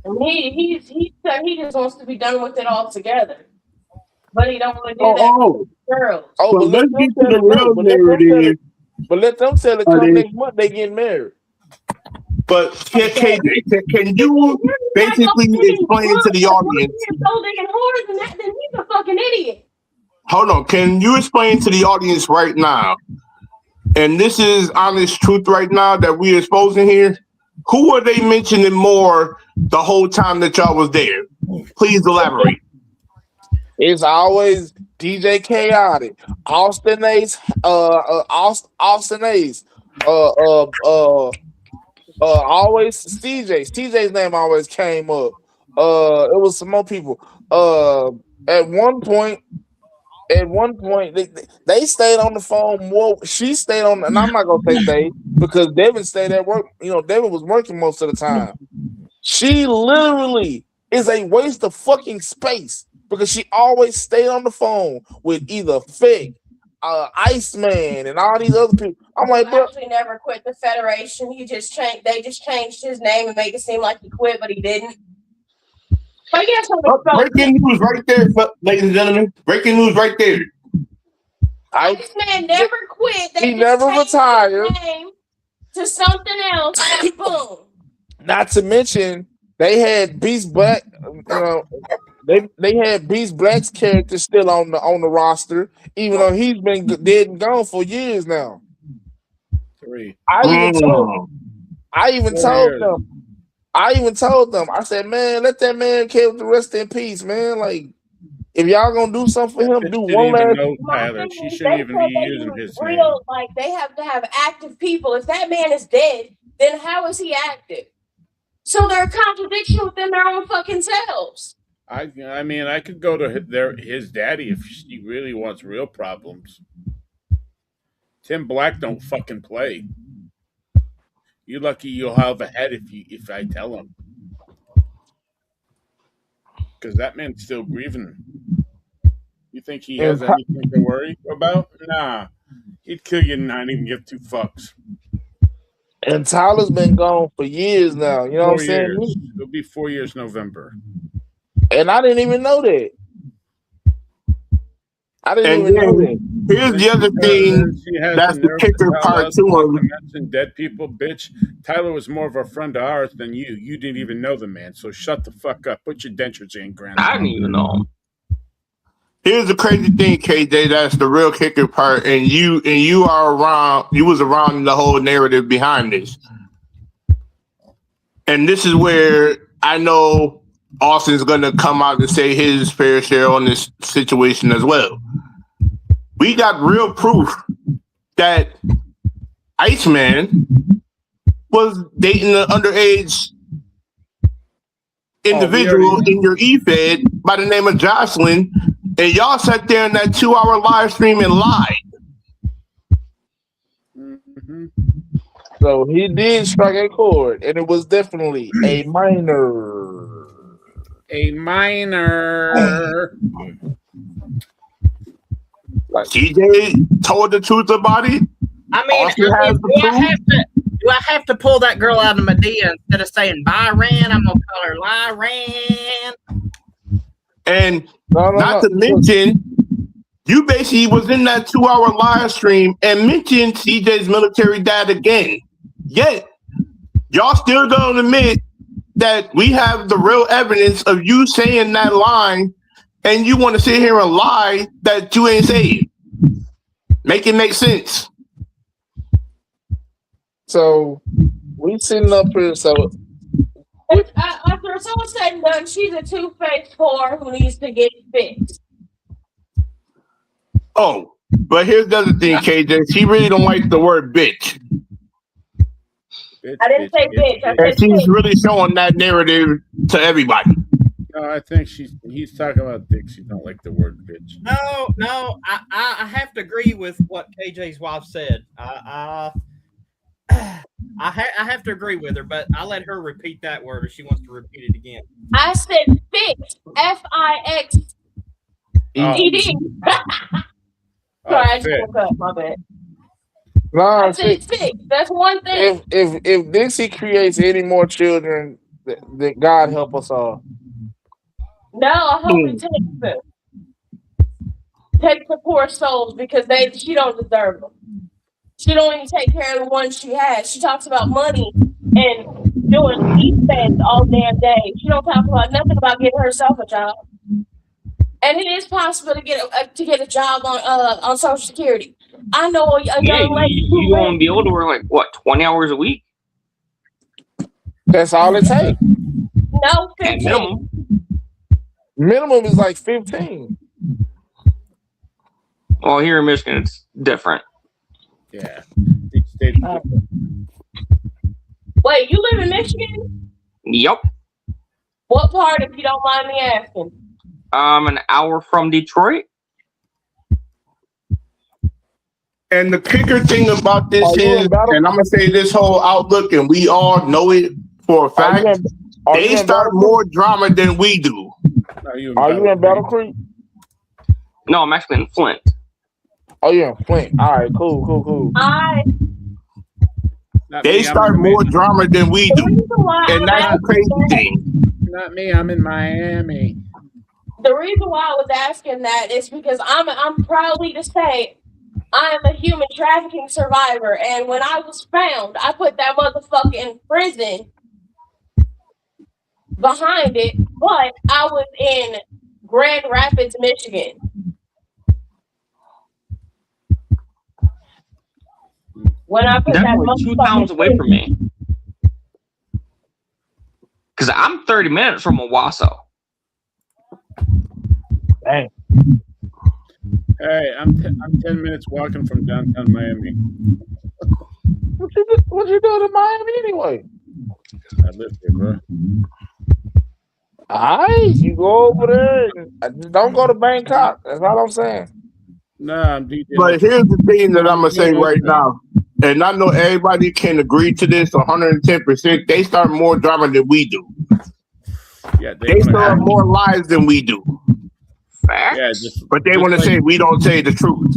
And he said he just wants to be done with it altogether. But he don't want to do that with girls. But let's get to the real narrative. But let them tell it come next month they get married. But KJ, can you basically explain to the audience? Then he's a fucking idiot. Hold on. Can you explain to the audience right now? And this is honest truth right now that we're exposing here. Who are they mentioning more the whole time that y'all was there? Please elaborate. It's always DJ Khaotic, Austin Ace, Austin Ace, always CJ. CJ's name always came up. It was some more people. At one point, they stayed on the phone more. She stayed on, and I'm not gonna say they because Devin stayed at work. You know, Devin was working most of the time. She literally is a waste of fucking space because she always stayed on the phone with either Fake, Iceman, and all these other people. I'm like, bro, actually never quit the Federation. He just changed. They just changed his name and make it seem like he quit, but he didn't. But yes, breaking news right there, ladies and gentlemen. Breaking news right there. Iceman never quit. He never retired. His name to something else. And boom. Not to mention, they had Beast Black. They had Beast Black's character still on the roster, even though he's been dead and gone for years now. 3. I even told them I even told them, I said, man, let that man kill the rest in peace, man. Like, if y'all gonna do something for him, Bitch do didn't one even last. know My Tyler. thing She is, shouldn't they even be said they using use his name. real, like they have to have active people. If that man is dead, then how is he active? So they're a contradiction within their own fucking selves. I mean, I could go to his daddy if she really wants real problems. Tim Black don't fucking play. You're lucky you'll have a head if I tell him, because that man's still grieving. You think he And, has anything to worry about? Nah, he'd kill you and not even give two fucks. and Tyler's been gone for years now. You know what I'm 4 saying? years. It'll be 4 years November. And I didn't even know that. I didn't And even know then that. here's the other Then thing she has the that's the nerve to kicker tell part us too not of to mention dead people, bitch. Tyler was more of a friend of ours than you. You didn't even know the man, so shut the fuck up. Put your dentures in, grandma. I didn't even know him. here's the crazy thing, KJ, that's the real kicker part, and you are around you was around the whole narrative behind this. And this is where I know Austin's gonna come out and say his fair share on this situation as well. We got real proof that Iceman was dating an underage individual in your E-Fed by the name of Jocelyn, and y'all sat there in that 2-hour live stream and lied. Mm-hmm. So he did strike a chord, and it was definitely a minor. A minor. TJ told the truth about it. I mean, Austin has the do proof. I have to pull that girl out of Medea instead of saying Byron? I'm gonna call her Lyran. And No. not to mention, you basically was in that 2-hour live stream and mentioned CJ's military dad again. Yet, y'all still don't admit that we have the real evidence of you saying that line, and you want to sit here and lie that you ain't saying. Make it make sense. So we sitting up here. So After it's all said and done, she's a two-faced whore who needs to get fixed. Oh, but here's the other thing, KJ. She really don't like the word bitch. Bitch, I didn't say bitch. I And said she's bitch. really showing that narrative to everybody. No, I think he's talking about dicks. He don't like the word bitch. No, I have to agree with what KJ's wife said. I have to agree with her, but I let her repeat that word if she wants to repeat it again. I said fixed. Fixed. Sorry, I just woke up. My bad. I said fixed. That's one thing. if Dixie creates any more children, that God help us all. No, I hope it takes them. Take the poor souls because she don't deserve them. She don't even take care of the ones she has. She talks about money and doing e-feds all damn day. She don't talk about nothing about getting herself a job. And it is possible to get a job on Social Security. I know a young lady. You won't be able to work like what 20 hours a week. That's all it takes. No, 15. Minimum. Minimum is like 15. Well, here in Michigan, it's different. Yeah. Wait, you live in Michigan? Yep. What part, if you don't mind me asking? An hour from Detroit. And the kicker thing about this is, and I'm gonna say this whole outlook, and we all know it for a fact. They start more drama than we do. Are you in Battle Creek? No, I'm actually in Flint. Oh, you're in Flint. All right, cool. They start more drama than we do, and that's the crazy thing. Not me. I'm in Miami. The reason why I was asking that is because I'm proudly to say I am a human trafficking survivor, and when I was found, I put that motherfucker in prison behind it, but I was in Grand Rapids, Michigan. When I put that Definitely 2 towns away from me. Because I'm 30 minutes from Owasso. Dang. Hey, I'm 10 minutes walking from downtown Miami. What you doing in Miami anyway? I live here, bro. Alright, you go over there. And don't go to Bangkok. That's all I'm saying. Nah, I'm DJing. But here's the thing that I'm gonna say right now, and I know everybody can agree to this 110%. They start more drama than we do. Yeah, They start more lies than we do. Facts. Yeah, but they want to say we don't say the truth.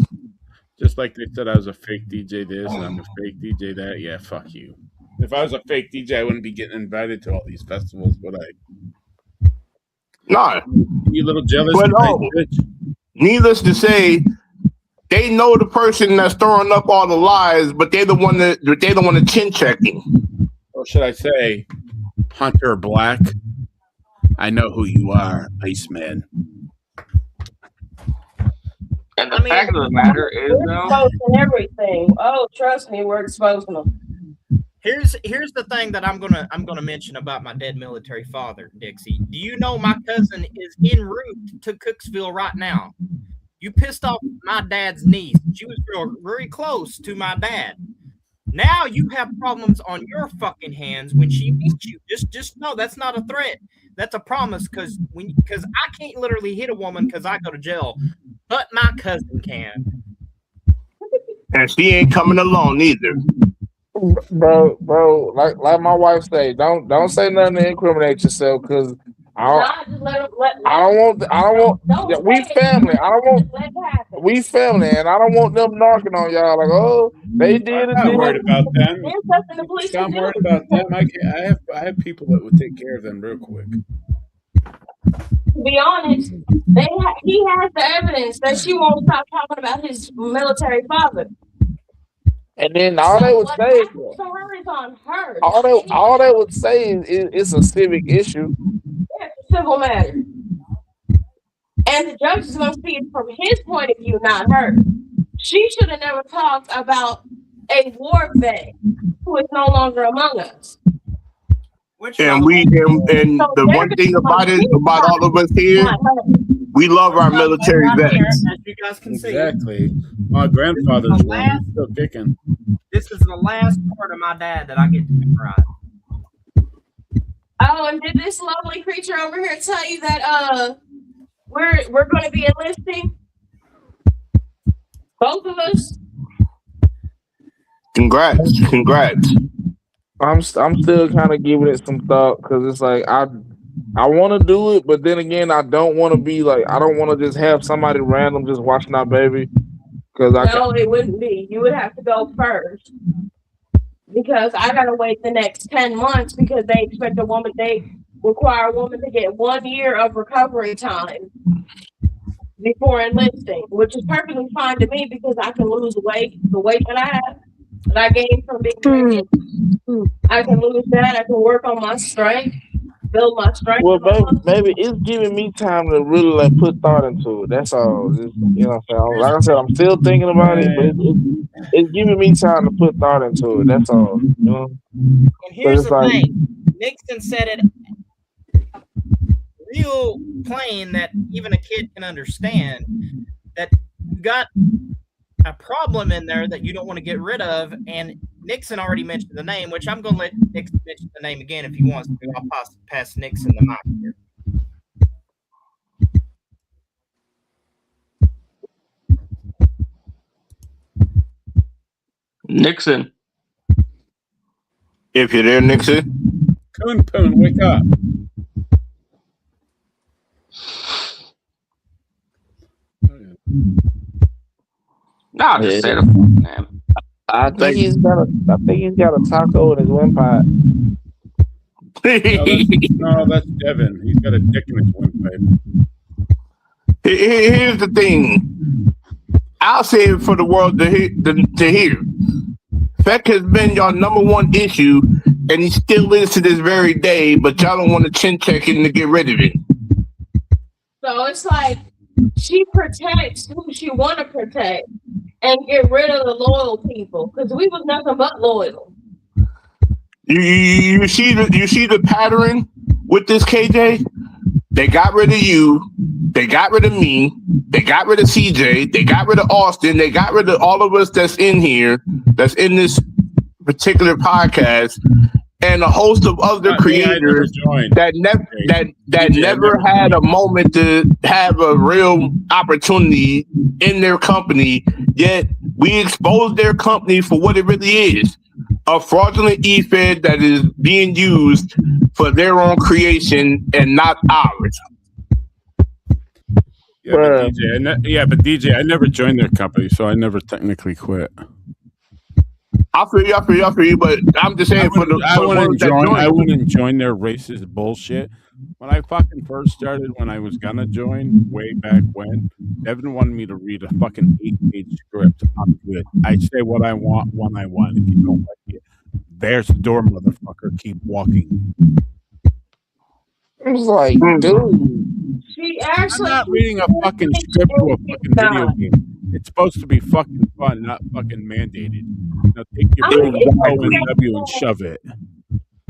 Just like they said I was a fake DJ this and I'm a fake DJ that. Yeah, fuck you. If I was a fake DJ, I wouldn't be getting invited to all these festivals, would I? No. You little jealous But bitch. Needless to say, they know the person that's throwing up all the lies, but they're the one that chin checking. Or should I say, Hunter Black? I know who you are, Iceman. And the fact of the matter is, we're exposing everything. Oh, trust me, we're exposing them. Here's the thing that I'm gonna mention about my dead military father, Dixie. Do you know my cousin is en route to Cooksville right now? You pissed off my dad's niece. She was very close to my dad. Now you have problems on your fucking hands when she meets you. Just know that's not a threat. That's a promise because I can't literally hit a woman because I go to jail, but my cousin can. And she ain't coming along either. Bro, like my wife say, don't say nothing to incriminate yourself because I don't want. We family. We family, and I don't want them knocking on y'all like, oh, they did it. I'm not worried about them. I'm worried about them. I have people that would take care of them real quick. To be honest, he has the evidence that she won't stop talking about his military father. And then all they would say, is on her. All they would say is it's a civic issue. Yeah, it's a civil matter. And the judge is going to see it from his point of view, not her. She should have never talked about a war vet who is no longer among us. And the one thing about all of us here, we love our military vets. As you guys can see. Exactly. My grandfather's one. He's still kicking. This is the last part of my dad that I get to memorize. Oh, and did this lovely creature over here tell you that we're going to be enlisting? Both of us? Congrats. I'm still kind of giving it some thought because it's like I want to do it, but then again, I don't want to be like I don't want to just have somebody random just watching our baby. No, it wouldn't be. You would have to go first because I gotta wait the next 10 months because they require a woman to get 1 year of recovery time before enlisting, which is perfectly fine to me because I can lose weight, the weight that I have. That I gained from being pregnant. I can lose that. I can work on my strength, build my strength. Well, baby, it's giving me time to really put thought into it. That's all. You know what I'm saying? Like I said, I'm still thinking about it, but it's giving me time to put thought into it. That's all. You know? And here's the thing. Nixon said it real plain that even a kid can understand that you got a problem in there that you don't want to get rid of, and Nixon already mentioned the name, which I'm going to let Nixon mention the name again if he wants to. I'll pass Nixon the mic here. Nixon. If you're there, Nixon. Coon Poon, wake up. No, just say the fucking name. I think he's got a taco in his windpipe. No, that's Devin. He's got a dick in his windpipe. Here's the thing. I'll say it for the world to hear. Feck has been your number one issue, and he still is to this very day, but y'all don't want to chin check him to get rid of it. So it's like she protects who she want to protect and get rid of the loyal people because we was nothing but loyal. You see the pattern with this, KJ? They got rid of you. They got rid of me. They got rid of CJ. They got rid of Austin. They got rid of all of us that's in here, that's in this particular podcast, and a host of other creators that never had a moment to have a real opportunity in their company. Yet we exposed their company for what it really is. A fraudulent e-fed that is being used for their own creation and not ours. But DJ, I never joined their company, so I never technically quit. I feel you, but I'm just saying I wouldn't join their racist bullshit. When I fucking first started, when I was gonna join, way back when, Devin wanted me to read a fucking 8-page script. I'm good. I say what I want when I want. If you don't like it, there's the door, motherfucker. Keep walking. It was like, dude. I'm not reading a fucking script to a fucking video game. It's supposed to be fucking fun, not fucking mandated. Now take your ONW and shove it.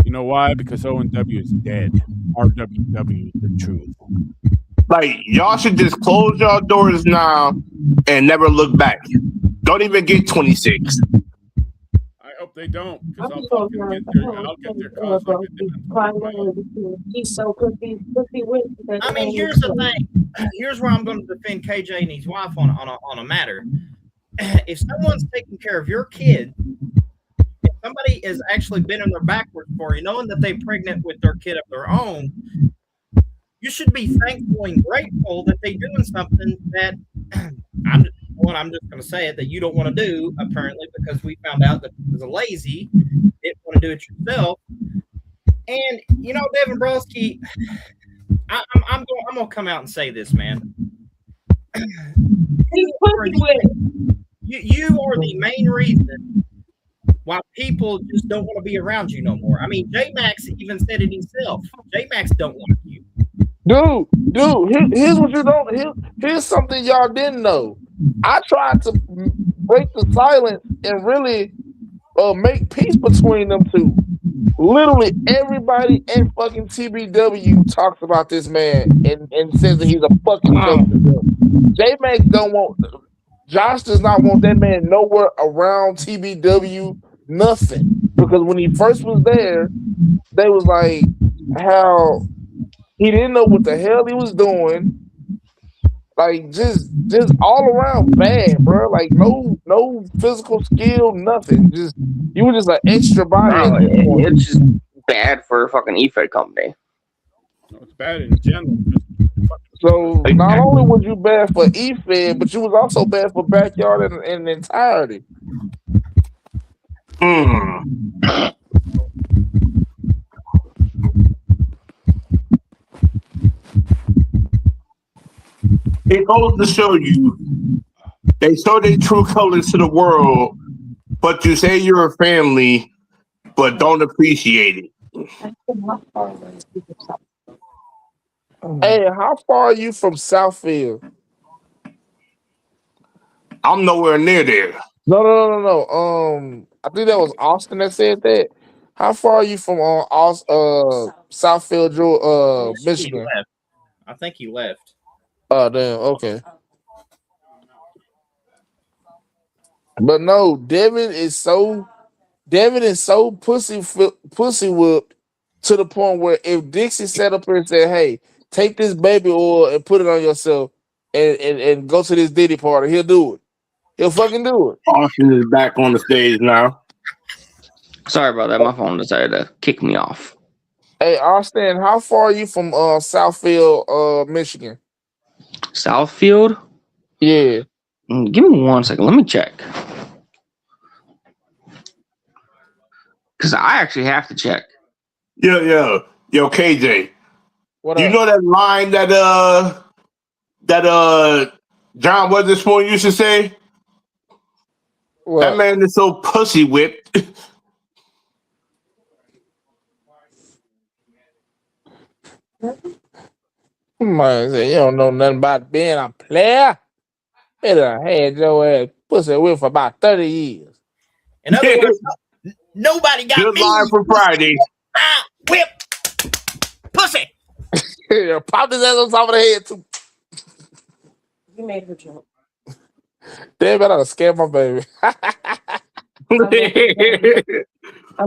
You know why? Because ONW is dead. RWW is the truth. Like, y'all should just close y'all doors now and never look back. Don't even get 26. I hope they don't, because I'll get their cause. He's so pussy with. I mean, here's the thing. Here's where I'm going to defend KJ and his wife on a matter. If someone's taking care of your kid, if somebody has actually been in their backwards for you, knowing that they're pregnant with their kid of their own, you should be thankful and grateful that they're doing something that I'm just going to say it, that you don't want to do, apparently, because we found out that it was a lazy, didn't want to do it yourself. And, you know, Devin Broski, I'm going to come out and say this, man. You are the main reason why people just don't want to be around you no more. I mean, J-Max even said it himself. J-Max don't like you. Dude, here's what you don't. Here's something y'all didn't know. I tried to break the silence and really make peace between them two. Literally everybody in fucking TBW talks about this man and says that he's a fucking joke. J-Max don't want. Josh does not want that man nowhere around TBW. Nothing, because when he first was there, they was like how he didn't know what the hell he was doing. Like just all around bad, bro. Like no physical skill, nothing. Just you were just an extra body. It's just bad for a fucking e-fed company. No, it's bad in general. So not only was you bad for e-fed, but you was also bad for backyard in entirety. It goes to show you, they show their true colors to the world, but you say you're a family, but don't appreciate it. Hey, how far are you from Southfield? I'm nowhere near there. No. I think that was Austin that said that. How far are you from Southfield, Michigan? I think he left. Oh, damn. Okay. But no, Devin is so pussy whipped to the point where if Dixie sat up here and said, "Hey, take this baby oil and put it on yourself and go to this Diddy party," he'll do it. He'll fucking do it. Austin is back on the stage now. Sorry about that. My phone decided to kick me off. Hey, Austin, how far are you from Southfield, Michigan? Southfield? Yeah. Give me 1 second. Let me check. Because I actually have to check. Yo, KJ. What you up? know that line that John Witherspoon used to say? What? That man is so pussy whipped. Man, you don't know nothing about being a player. It done had your ass pussy whipped for about 30 years. In other words, nobody got Good me. line for Friday. Whip pussy. Yeah, pop his ass on top of the head too. You made her jump. Damn, I gotta scare my baby. I'm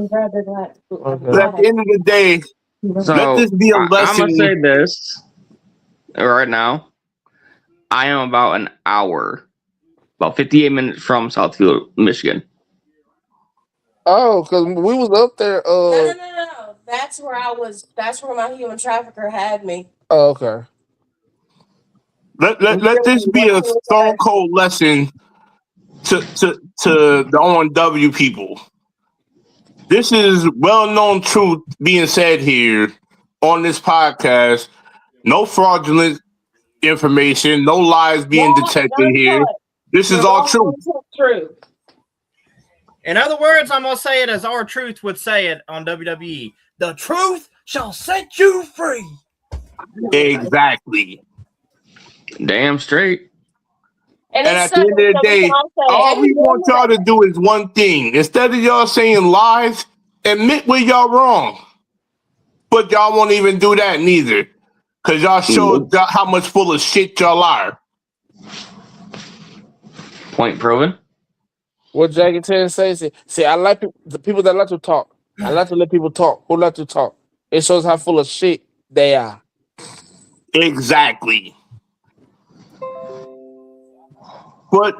glad they're glad. Okay. At the end of the day, let this So be a I'm gonna lesson. say this right now. I am about an hour, about 58 minutes from Southfield, Michigan. Oh, because we was up there. No. That's where I was. That's where my human trafficker had me. Oh, okay. Let this be a stone cold lesson to the ONW people. This is well-known truth being said here on this podcast. No fraudulent information, no lies being detected here. This is all true. True. In other words, I'm gonna say it as our truth would say it on WWE. The truth shall set you free. Exactly. Damn straight. And at the end of the day, all we want y'all to do is one thing. Instead of y'all saying lies, admit where y'all wrong. But y'all won't even do that neither. Because y'all showed how much full of shit y'all are. Point proven. What Jack and Ted say? See, I like the people that like to talk. I like to let people talk. Who like to talk? It shows how full of shit they are. Exactly. But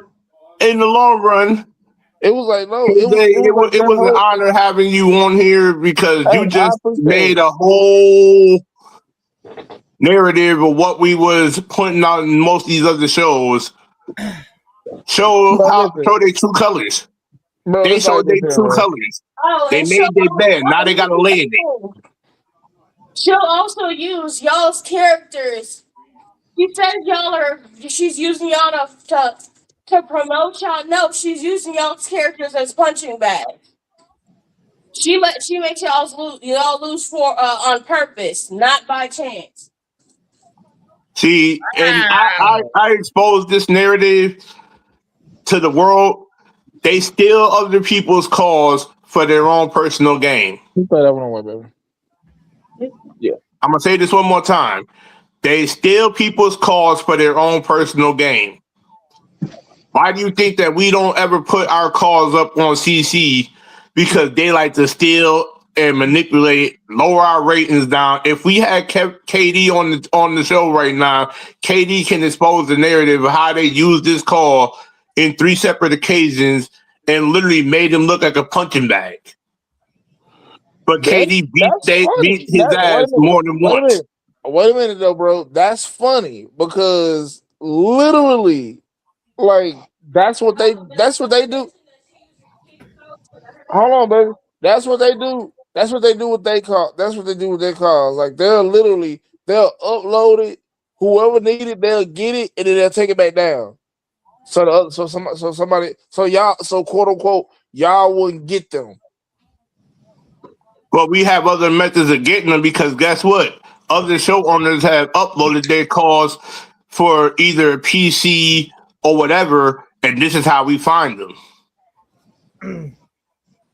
in the long run, it was like no, it was an honor having you on here because you just made a whole narrative of what we was putting out in most of these other shows. Show their true colors. Bro, they showed their true colors. They made their bed. Now they gotta lay in it. She'll also use y'all's characters. She says she's using y'all to promote y'all. No, she's using y'all's characters as punching bags. She makes y'all lose for on purpose, not by chance. See, and I exposed this narrative to the world. They steal other people's cause for their own personal gain. You play that one away, baby. Yeah. I'm gonna say this one more time. They steal people's cause for their own personal gain. Why do you think that we don't ever put our cause up on CC? Because they like to steal and manipulate, lower our ratings down. If we had kept KD on the show right now, KD can expose the narrative of how they used this call in 3 separate occasions and literally made him look like a punching bag. But KD beat his ass more than once. Wait a minute though, bro. That's funny because literally, like that's what they do. Hold on, baby. That's what they do. That's what they do with their call. That's what they do with their calls. Like they'll upload it. Whoever need it, they'll get it, and then they'll take it back down. So y'all, quote unquote, y'all wouldn't get them. But we have other methods of getting them because guess what? Other show owners have uploaded their calls for either PC or whatever, and this is how we find them.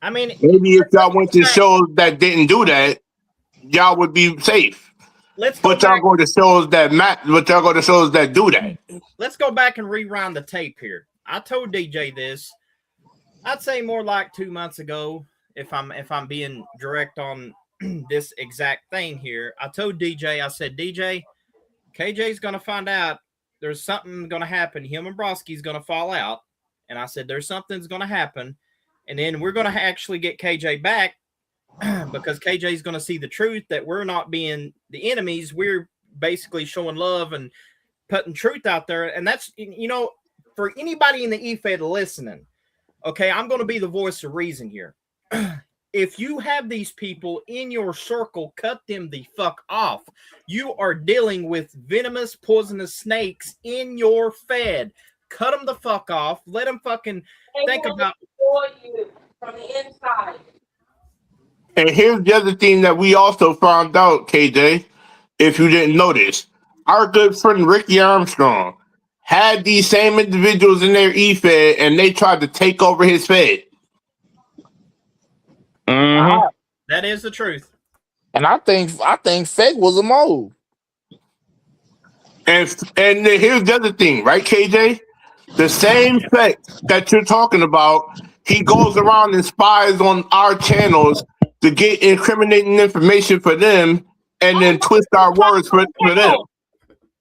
I mean, maybe if y'all went to shows that didn't do that, y'all would be safe. But y'all go to shows that do that. Let's go back and rewind the tape here. I told DJ this. I'd say more like 2 months ago, if I'm being direct on this exact thing here. I told DJ, I said, DJ, KJ's gonna find out there's something gonna happen. Him and Broski's gonna fall out. And I said, there's something's gonna happen. And then we're gonna actually get KJ back because KJ's gonna see the truth that we're not being the enemies. We're basically showing love and putting truth out there. And that's, for anybody in the EFED listening, okay, I'm gonna be the voice of reason here. If you have these people in your circle, cut them the fuck off. You are dealing with venomous, poisonous snakes in your Fed. Cut them the fuck off. Let them fucking think about you from the inside. And here's the other thing that we also found out, KJ, if you didn't notice. Our good friend Ricky Armstrong had these same individuals in their EFED and they tried to take over his Fed. That is the truth. And I think Fake was a mole. And here's the other thing, right, KJ? The same sect that you're talking about, he goes around and spies on our channels to get incriminating information for them and then twist our words for them.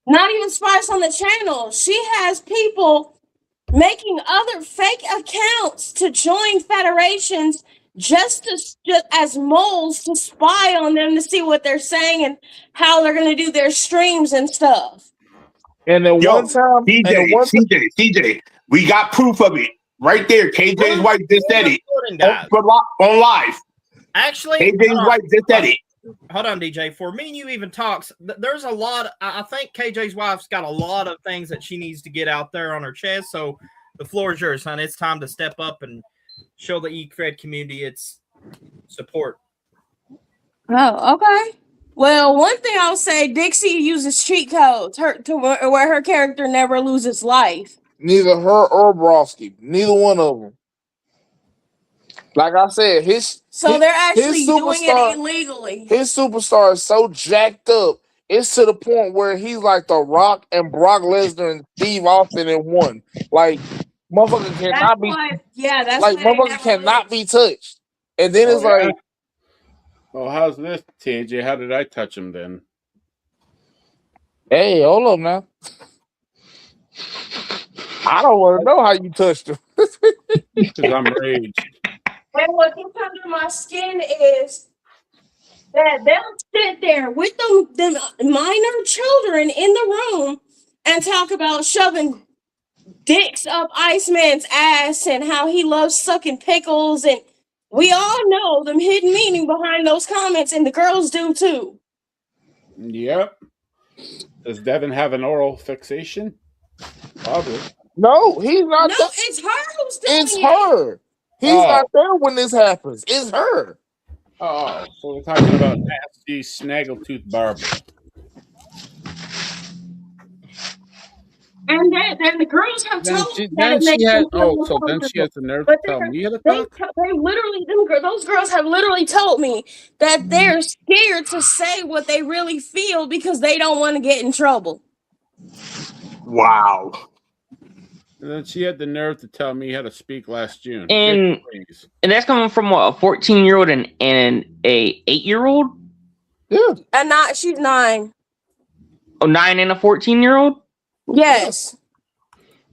Not even spies on the channel. She has people making other fake accounts to join federations just as moles to spy on them to see what they're saying and how they're going to do their streams and stuff. And then one time, CJ, we got proof of it right there. KJ's wife just said it on live. Actually, KJ's wife just said it. Hold on, DJ. For me and you even talks, there's a lot. I think KJ's wife's got a lot of things that she needs to get out there on her chest. So the floor is yours, son. It's time to step up and show the eCred community its support. Oh, okay. Well, one thing I'll say, Dixie uses cheat codes where her character never loses life. Neither her or Broski. Neither one of them. Like I said, they're actually doing it illegally. His superstar is so jacked up. It's to the point where he's like The Rock and Brock Lesnar and Steve Austin in one. Like motherfucker cannot motherfucker cannot be touched. And then it's like, well, how's this, TJ? How did I touch him then? Hey, hold up now. I don't want to know how you touched him. Because I'm raged. And what gets under my skin is that they'll sit there with the minor children in the room and talk about shoving dicks up Iceman's ass and how he loves sucking pickles. And we all know the hidden meaning behind those comments, and the girls do too. Yep. Does Devin have an oral fixation? Probably. No, he's not. No, it's her who's doing it. It's her. He's not there when this happens. It's her. Oh, so we're talking about nasty snaggletooth Barbara. And then the girls have told she has the nerve to tell me to talk? They literally, those girls have literally told me that they're scared to say what they really feel because they don't want to get in trouble. Wow. And then she had the nerve to tell me how to speak last June. And that's coming from what, a 14-year-old and a 8-year-old? Yeah. And she's 9. Oh, 9 and a 14-year-old? Yes.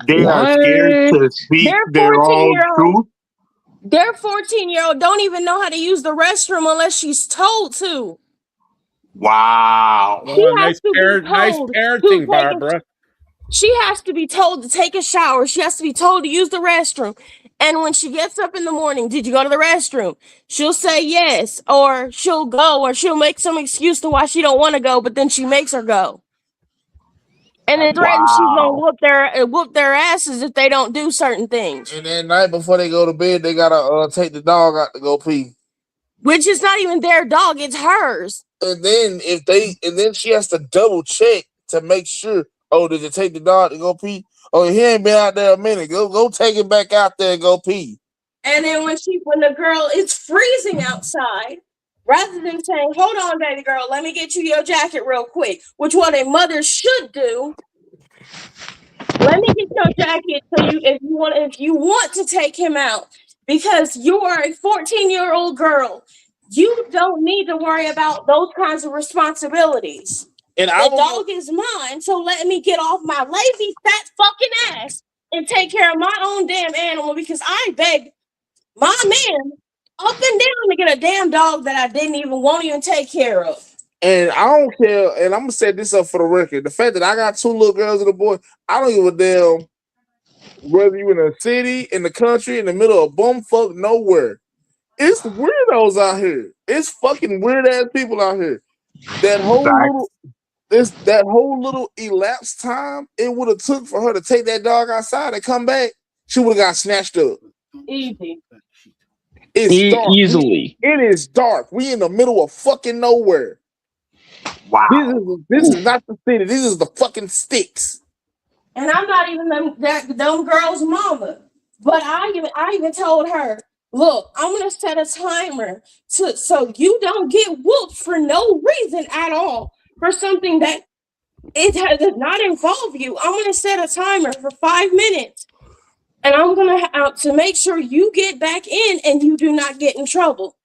They are scared to speak their own truth. Their 14-year-old don't even know how to use the restroom unless she's told to. Wow. Nice parenting, Barbara. She has to be told to take a shower. She has to be told to use the restroom. And when she gets up in the morning, did you go to the restroom? She'll say yes, or she'll go, or she'll make some excuse to why she don't want to go, but then she makes her go. And then threatens she's gonna whoop their asses if they don't do certain things. And then night before they go to bed, they gotta take the dog out to go pee. Which is not even their dog, it's hers. And then she has to double check to make sure. Oh, did you take the dog to go pee? Oh, he ain't been out there a minute. Go take it back out there and go pee. And then when the girl is freezing outside, rather than saying, "Hold on, baby girl, let me get you your jacket real quick," which what a mother should do. Let me get your jacket if you want to take him out, because you are a 14-year-old girl. You don't need to worry about those kinds of responsibilities. And the dog is mine, so let me get off my lazy fat fucking ass and take care of my own damn animal, because I begged my man up and down to get a damn dog that I didn't even take care of. And I don't care, and I'm gonna set this up for the record. The fact that I got 2 little girls and a boy, I don't give a damn whether you in a city, in the country, in the middle of bumfuck nowhere. It's weirdos out here. It's fucking weird ass people out here. That whole little elapsed time it would have took for her to take that dog outside and come back, she would have got snatched up. Easy. It's dark. Easily. It is dark. We in the middle of fucking nowhere. Wow. This is not the city. This is the fucking sticks. And I'm not even them girl's mama. But I even told her, look, I'm gonna set a timer so you don't get whooped for no reason at all for something that It does not involve you. I'm gonna set a timer for 5 minutes, and I'm gonna to make sure you get back in and you do not get in trouble.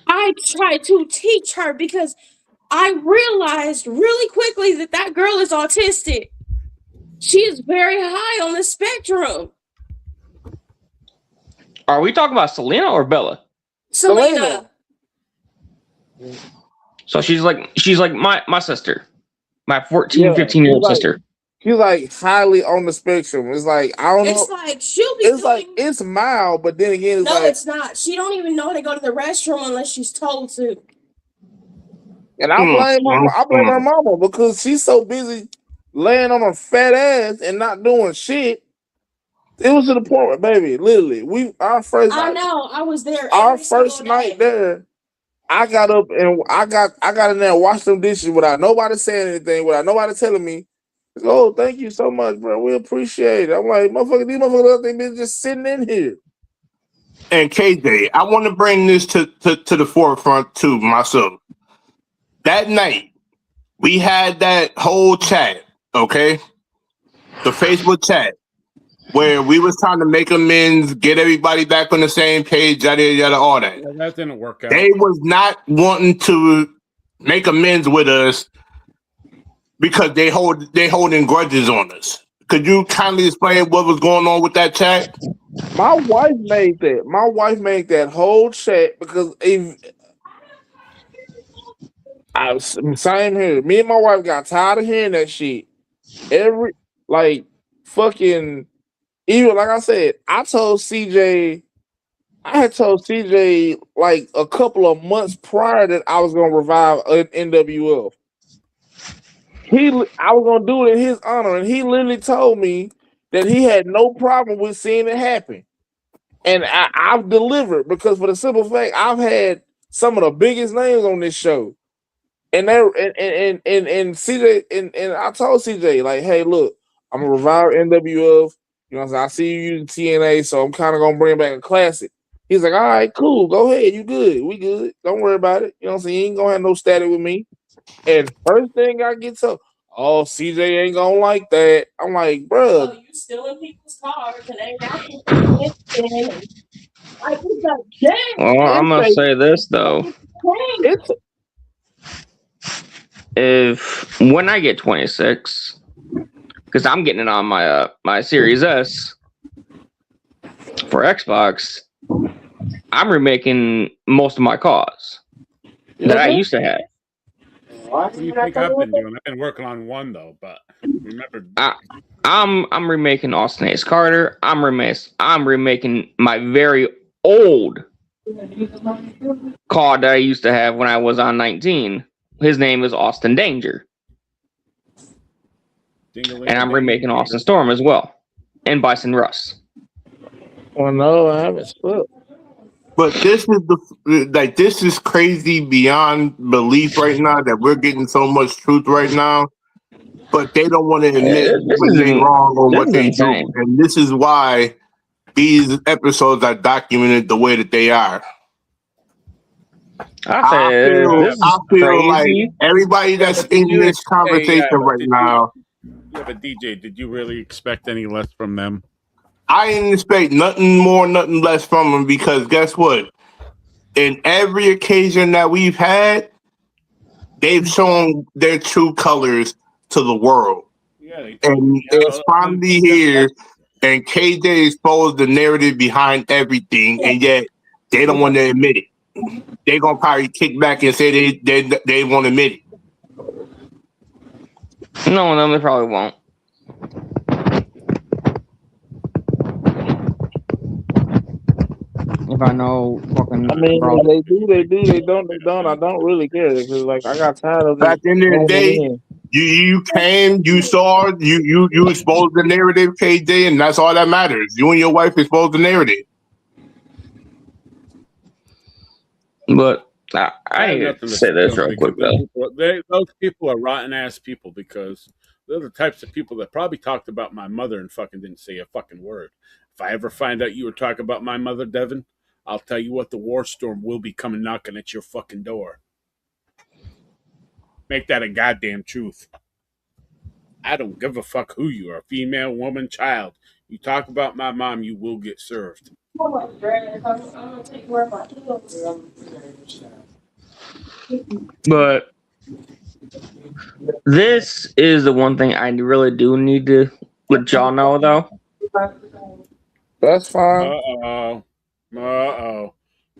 I try to teach her because I realized really quickly that that girl is autistic. She is very high on the spectrum. Are we talking about Selena or Bella? Selena. So she's like my sister, my 14, 15-year-old she's sister. She's like highly on the spectrum. It's like I don't know. It's like she'll be. It's like it's mild, but then again, it's no, like it's not. She don't even know how to go to the restroom unless she's told to. And I blame her. I blame her mama because she's so busy laying on her fat ass and not doing shit. It was to the point where, baby, literally, our first. I know. I was there. Our first night there, I got up and I got in there and washed them dishes without nobody saying anything, without nobody telling me. Oh, thank you so much, bro. We appreciate it. I'm like, motherfucker, these motherfuckers think they're just sitting in here. And KJ, I want to bring this to the forefront too myself. That night, we had that whole chat, okay? The Facebook chat, where we was trying to make amends, get everybody back on the same page, yada, yada, all that. Yeah, that didn't work out. They was not wanting to make amends with us because they holding grudges on us. Could you kindly explain what was going on with that chat? My wife made that. My wife made that whole chat because same here. Me and my wife got tired of hearing that shit. Even like I said, I had told CJ like a couple of months prior that I was gonna revive NWF. I was gonna do it in his honor, and he literally told me that he had no problem with seeing it happen. And I've delivered because for the simple fact I've had some of the biggest names on this show. And CJ and I told CJ, like, hey, look, I'm gonna revive NWF. You know what I'm saying? I see you using TNA, so I'm kind of gonna bring back a classic. He's like, all right, cool, go ahead, you good, we good. Don't worry about it. You know what I'm saying? You ain't gonna have no static with me. And first thing I get to, oh, CJ ain't gonna like that. I'm like, bro. Oh, you stealing people's cars and ain't got anything. Like, well, I'm gonna say this though. If when I get 26, because I'm getting it on my my Series S for Xbox, I'm remaking most of my cars that I used to have. What do you think I've been doing? I've been working on one though, but remember, I'm remaking Austin Ace Carter. I'm remaking my very old car that I used to have when I was on 19. His name is Austin Danger. And I'm remaking Austin Storm as well. And Bison Russ. Oh no, I haven't spoke. But this is this is crazy beyond belief right now that we're getting so much truth right now. But they don't want to admit when they're wrong or what they do. And this is why these episodes are documented the way that they are. I feel like everybody that's in this conversation right now. Yeah, but DJ, did you really expect any less from them? I didn't expect nothing more, nothing less from them because guess what? In every occasion that we've had, they've shown their true colors to the world. Yeah, and it's finally here, and KJ exposed the narrative behind everything, and yet they don't want to admit it. They're gonna probably kick back and say they won't admit it. No, they probably won't. If I know fucking, I mean, they do, they don't. I don't really care because, like, I got tired of. At the end of the day, you came, you saw, you exposed the narrative, KJ, and that's all that matters. You and your wife exposed the narrative. But I need to say this real quick though. Those people are rotten ass people because they're the types of people that probably talked about my mother and fucking didn't say a fucking word. If I ever find out you were talking about my mother, Devin, I'll tell you what, the war storm will be coming knocking at your fucking door. Make that a goddamn truth. I don't give a fuck who you are, female, woman, child. You talk about my mom, you will get served. But this is the one thing I really do need to let y'all know, though. That's fine. Uh-oh. Uh-oh.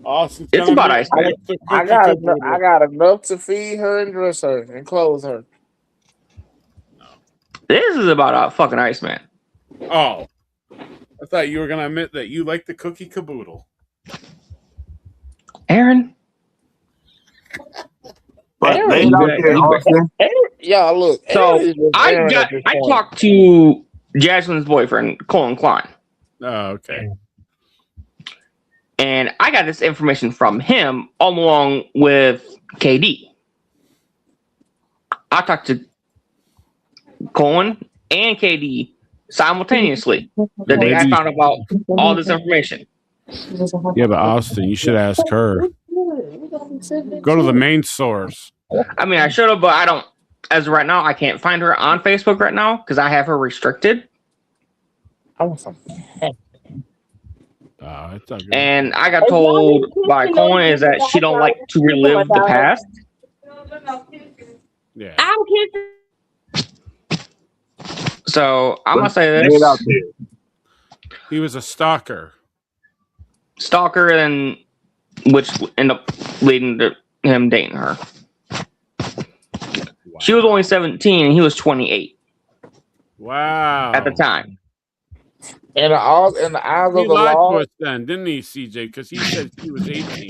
Austin's It's gonna about make Iceman. Mr. I Cookie got Caboodle. enough to feed her and dress her and clothe her. This is about a fucking Iceman. Oh. I thought you were gonna admit that you like the Cookie Caboodle. Aaron? But Aaron lay is it out bet there, you bet. Austin. Y'all look. So Aaron is just I Aaron at this point. talked to Jasmine's boyfriend, Colin Klein, Oh, okay. and I got this information from him along with KD. I talked to Colin and KD simultaneously the day I Maybe- found about all this information. Yeah, but Austin, you should ask her. Go to the main source. I mean, I should have, but I don't. As of right now, I can't find her on Facebook right now because I have her restricted. I want some. It's not good. And I got told by Colin is that she don't like to relive the past. Yeah. I'm kissing. So I'm gonna say Lay it out this: there. He was a stalker. stalker, and which ended up leading to him dating her. Wow. She was only 17 and he was 28 Wow. at the time. In the eyes of He the lied to law, us then, didn't he, CJ? Because he said she was 18.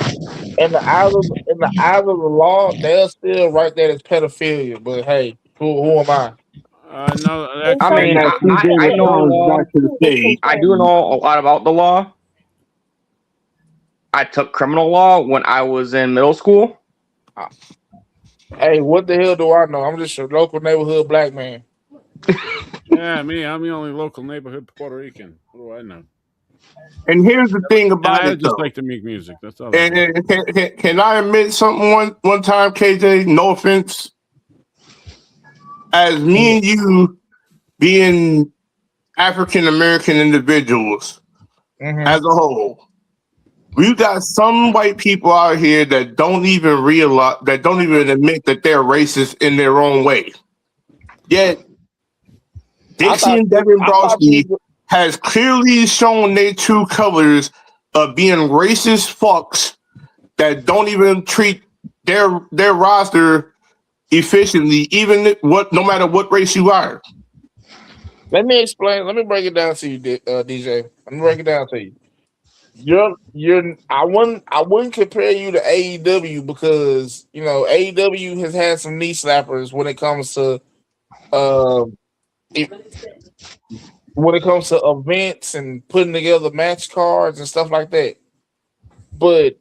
in the eyes of the law, they're still right there as pedophilia. But hey, who am I? No, that's I mean, And that CJ I know the returns law. back to the stage. I do know a lot about the law. I took criminal law when I was in middle school. Hey, what the hell do I know? I'm just a local neighborhood black man. Yeah, me. I'm the only local neighborhood Puerto Rican. What do I know? And here's the thing And about I it, just though. like to make music. That's all. I And, do. can I admit something one time, KJ? No offense. As me and you being African American individuals as a whole, we got some white people out here that don't even realize, that don't even admit that they're racist in their own way. Yet Dixie and Devin Browski has clearly shown their true colors of being racist fucks that don't even treat their roster efficiently, no matter what race you are. Let me explain. Let me break it down to you, DJ. Let me break it down to you. I wouldn't compare you to AEW because AEW has had some knee slappers when it comes to events and putting together match cards and stuff like that. But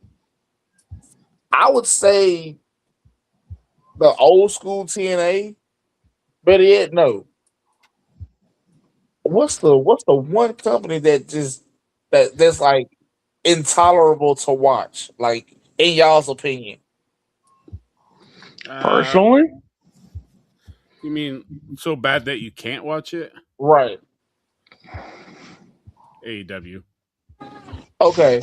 I would say the old school TNA, better yet, no. What's the one company that's like intolerable to watch, like in y'all's opinion? Personally, You mean so bad that you can't watch it? Right. AEW. Okay.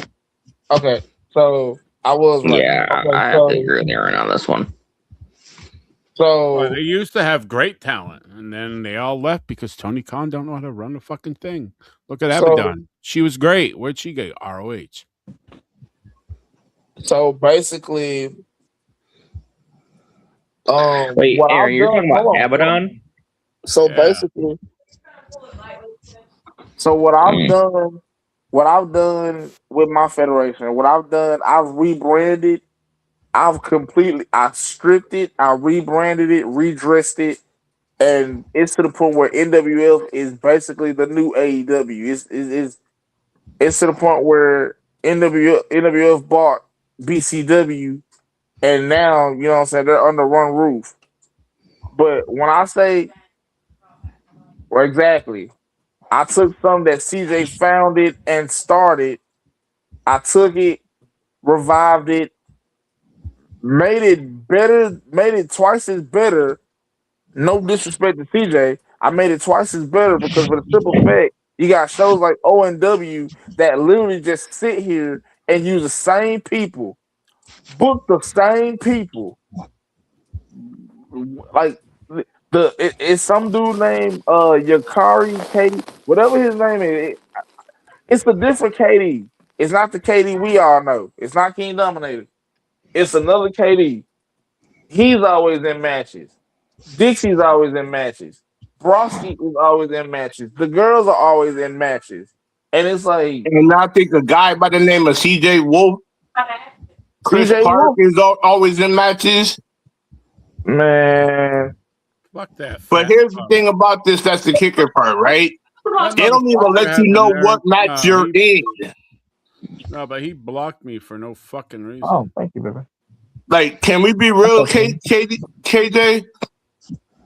So I was right. yeah, Okay, I have to agree with Aaron on this one. Well, So they used to have great talent, and then they all left because Tony Khan don't know how to run a fucking thing. Look at So- Abaddon. She was great. Where'd she go? ROH. so basically, Wait, what Aaron, I've you're done- talking about hold on. Abaddon? So Yeah. basically, what I've done with my federation, I've rebranded. I stripped it, I rebranded it, redressed it, and it's to the point where NWF is basically the new AEW. It's to the point where NWF bought BCW, and now you know what I'm saying, they're under one roof. But when I say, well, exactly, I took something that CJ founded and started. I took it, revived it, made it twice as better. No disrespect to CJ, I made it twice as better because for the simple fact you got shows like ONW that literally just sit here and use the same people, book the same people. Like it's some dude named Yakari Katie, whatever his name is. It's a different KD. It's not the KD we all know. It's not King Dominator. It's another KD. He's always in matches. Dixie's always in matches. Broski is always in matches. The girls are always in matches. And it's like And I think a guy by the name of CJ Wolf, Chris CJ Park Wolf. is always in matches. Man. Fuck that. But here's the thing about this, that's the kicker part, right? They don't even let you know what match you're in. No, but he blocked me for no fucking reason. Oh, thank you, baby. Like, can we be real, KJ?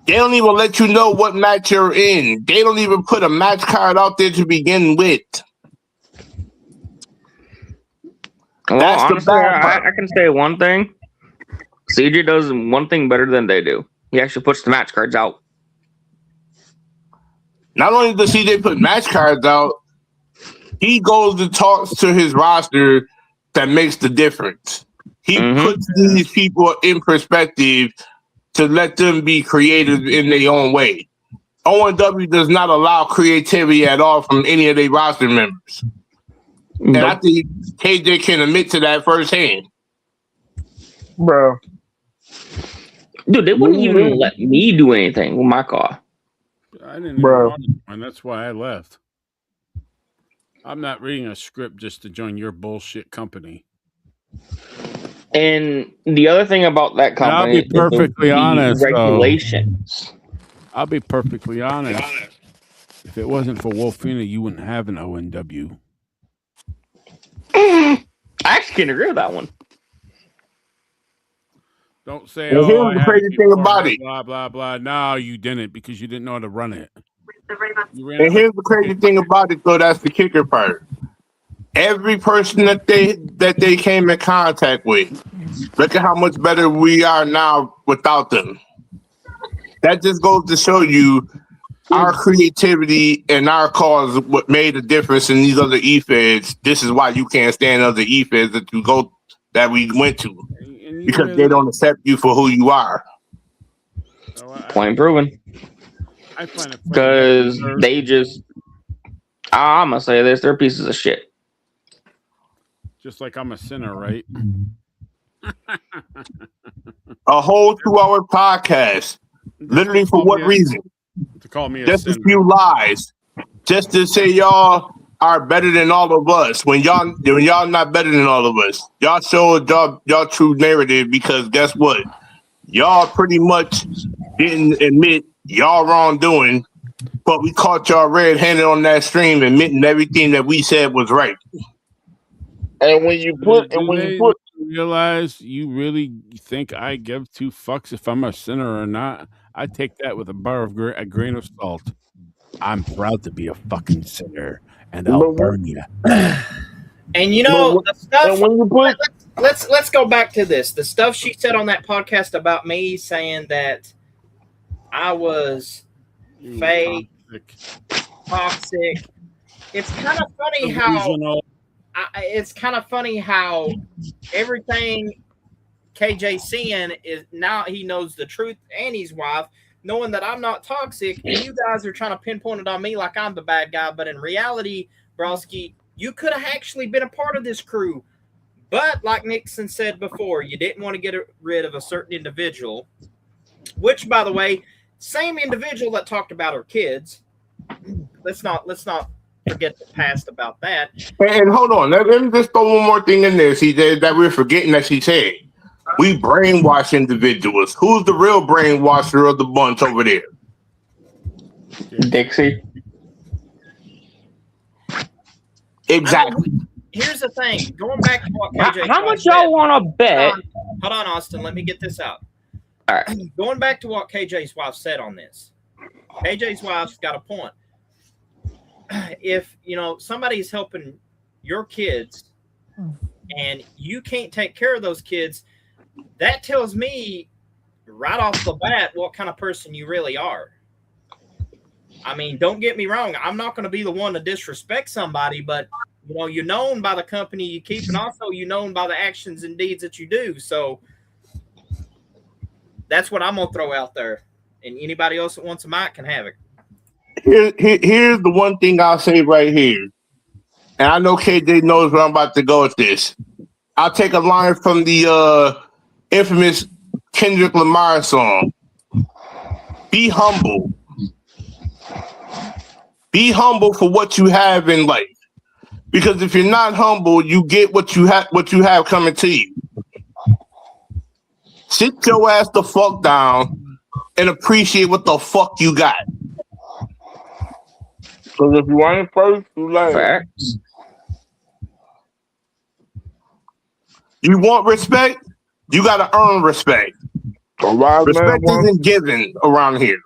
They don't even let you know what match you're in. They don't even put a match card out there to begin with. Well, That's the honestly, bad part. I can say one thing. CJ does one thing better than they do. He actually puts the match cards out. Not only does CJ put match cards out, he goes and talks to his roster that makes the difference. He puts these people in perspective to let them be creative in their own way. ONW does not allow creativity at all from any of their roster members. And I think KJ can admit to that firsthand. Bro. Dude, they wouldn't even let me do anything with my car. I didn't even want to join. That's why I left. I'm not reading a script just to join your bullshit company. And the other thing about that company, I'll be perfectly honest, regulations. I'll be perfectly honest. If it wasn't for Wolfina, you wouldn't have an ONW. I actually can agree with that one. Don't say, Well, oh, here's the crazy thing about it. Blah, blah, blah. No, you didn't because you didn't know how to run it. And here's the crazy thing about it, though. That's the kicker part. Every person that they came in contact with, look at how much better we are now without them. That just goes to show you our creativity and our cause what made a difference in these other E-feds. This is why you can't stand other E-feds that we went to. Because they don't accept you for who you are. Point proven. Because they just, I'm going to say this, they're pieces of shit. Just like I'm a sinner, right? A whole 2-hour podcast. Literally for what reason? To call me just a few lies. Just to say y'all are better than all of us. When y'all not better than all of us. Y'all show y'all true narrative because guess what? Y'all pretty much didn't admit y'all wrongdoing, but we caught y'all red-handed on that stream admitting everything that we said was right. And when you realize you really think I give two fucks if I'm a sinner or not, I take that with a grain of salt. I'm proud to be a fucking sinner, and I'll burn you. And you know the stuff. Let's go back to this. The stuff she said on that podcast about me saying that I was fake, toxic. It's kind of funny how. It's kind of funny how everything KJ seeing is now he knows the truth and his wife, knowing that I'm not toxic, and you guys are trying to pinpoint it on me like I'm the bad guy. But in reality, Broski, you could have actually been a part of this crew. But like Nixon said before, you didn't want to get rid of a certain individual, which, by the way, same individual that talked about her kids. Let's not forget the past about that. And hold on, let me just throw one more thing in there, CJ, that we're forgetting that she said. We brainwash individuals. Who's the real brainwasher of the bunch over there? Dixie. Exactly. Here's the thing. Going back to what KJ How much y'all want to bet? Hold on, Austin. Let me get this out. All right. Going back to what KJ's wife said on this. KJ's wife's got a point. If somebody's helping your kids and you can't take care of those kids, that tells me right off the bat what kind of person you really are. I mean, don't get me wrong. I'm not going to be the one to disrespect somebody, but you're known by the company you keep, and also you're known by the actions and deeds that you do. So that's what I'm going to throw out there. And anybody else that wants a mic can have it. Here's the one thing I'll say right here. And I know KJ knows where I'm about to go with this. I'll take a line from the infamous Kendrick Lamar song. Be humble. Be humble for what you have in life. Because if you're not humble, you get what you have coming to you. Sit your ass the fuck down and appreciate what the fuck you got. Because if you ain't first, you last. Facts. You want respect? You gotta earn respect. Respect isn't given around here.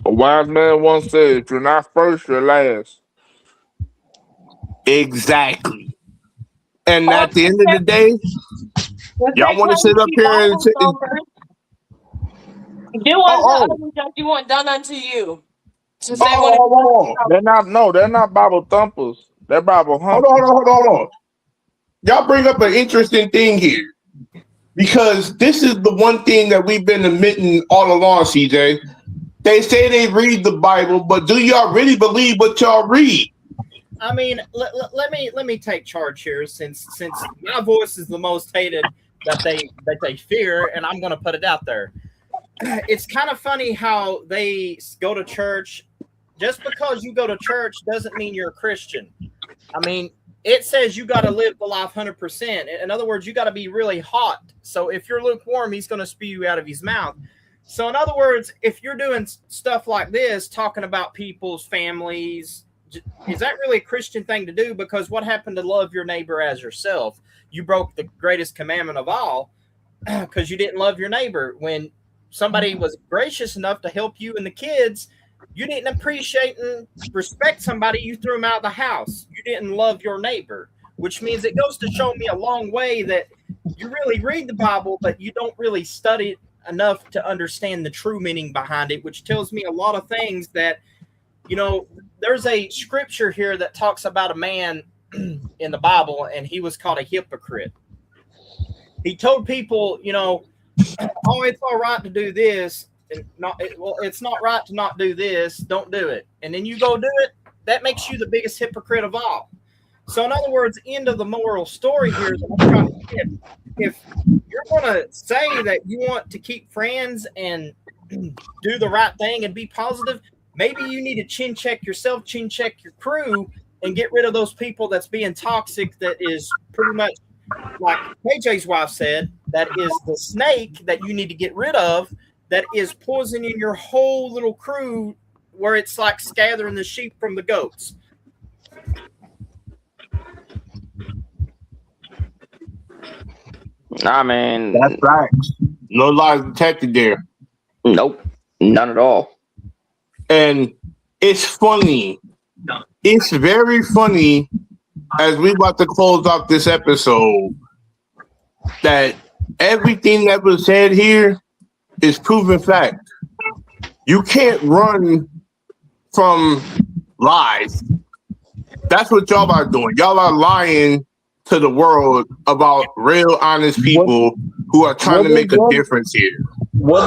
A wise man once said, if you're not first, you're last. Exactly. And at the end of the day, y'all want to sit up here and do unto others as you want done unto you. They're not Bible thumpers. They're Bible humpers. Hold on. Y'all bring up an interesting thing here. Because this is the one thing that we've been admitting all along, CJ. They say they read the Bible, but do y'all really believe what y'all read? I mean, let me take charge here, since my voice is the most hated that they fear, and I'm going to put it out there. It's kind of funny how they go to church. Just because you go to church doesn't mean you're a Christian. I mean, it says you got to live the life 100%. In other words, you got to be really hot. So if you're lukewarm, he's going to spew you out of his mouth. So in other words, if you're doing stuff like this, talking about people's families, is that really a Christian thing to do? Because what happened to love your neighbor as yourself? You broke the greatest commandment of all because you didn't love your neighbor. When somebody was gracious enough to help you and the kids, you didn't appreciate and respect somebody. You threw them out of the house. You didn't love your neighbor, which means it goes to show me a long way that you really read the Bible, but you don't really study it enough to understand the true meaning behind it, which tells me a lot of things that, there's a scripture here that talks about a man in the Bible, and he was called a hypocrite. He told people, oh, it's all right to do this. And it's not right to not do this. Don't do it. And then you go do it. That makes you the biggest hypocrite of all. So in other words, end of the moral story here is what I'm trying to get. If you're going to say that you want to keep friends and do the right thing and be positive, maybe you need to chin check yourself, chin check your crew, and get rid of those people that's being toxic. That is pretty much like KJ's wife said, that is the snake that you need to get rid of, that is poisoning your whole little crew, where it's like scattering the sheep from the goats. Nah, man. That's facts. No lies detected there. Nope. None at all. And it's funny. It's very funny as we about to close out this episode that everything that was said here is proven fact. You can't run from lies. That's what y'all are doing. Y'all are lying to the world about real, honest people who are trying to make a difference here. What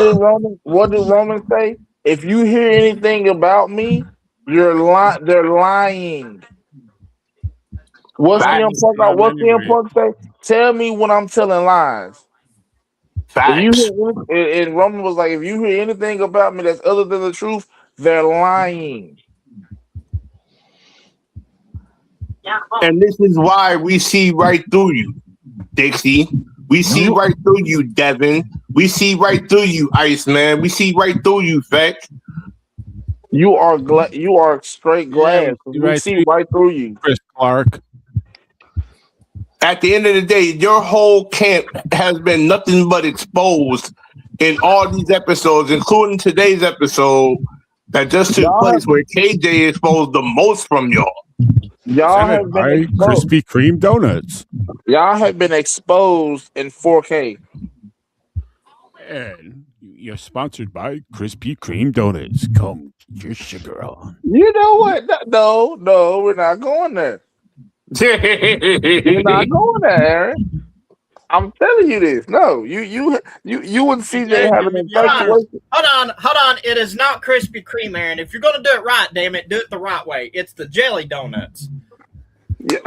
did Roman say? If you hear anything about me, they're lying. What's CM Punk say? Tell me when I'm telling lies. Facts. And Roman was like, if you hear anything about me that's other than the truth, they're lying. And this is why we see right through you, Dixie. We see right through you, Devin. We see right through you, Iceman. We see right through you, Feck. You are straight glass. We see right through you, Chris Clark. At the end of the day, your whole camp has been nothing but exposed in all these episodes, including today's episode that just took place, where KJ exposed the most from y'all. Y'all have been Krispy Kreme donuts. Y'all have been exposed in 4K. And you're sponsored by Krispy Kreme Donuts. Come get your sugar on. You know what? No, we're not going there. We're not going there, Aaron. I'm telling you this. No, you and CJ have an infatuation. Hold on. It is not Krispy Kreme, Aaron. If you're going to do it right, damn it, do it the right way. It's the jelly donuts.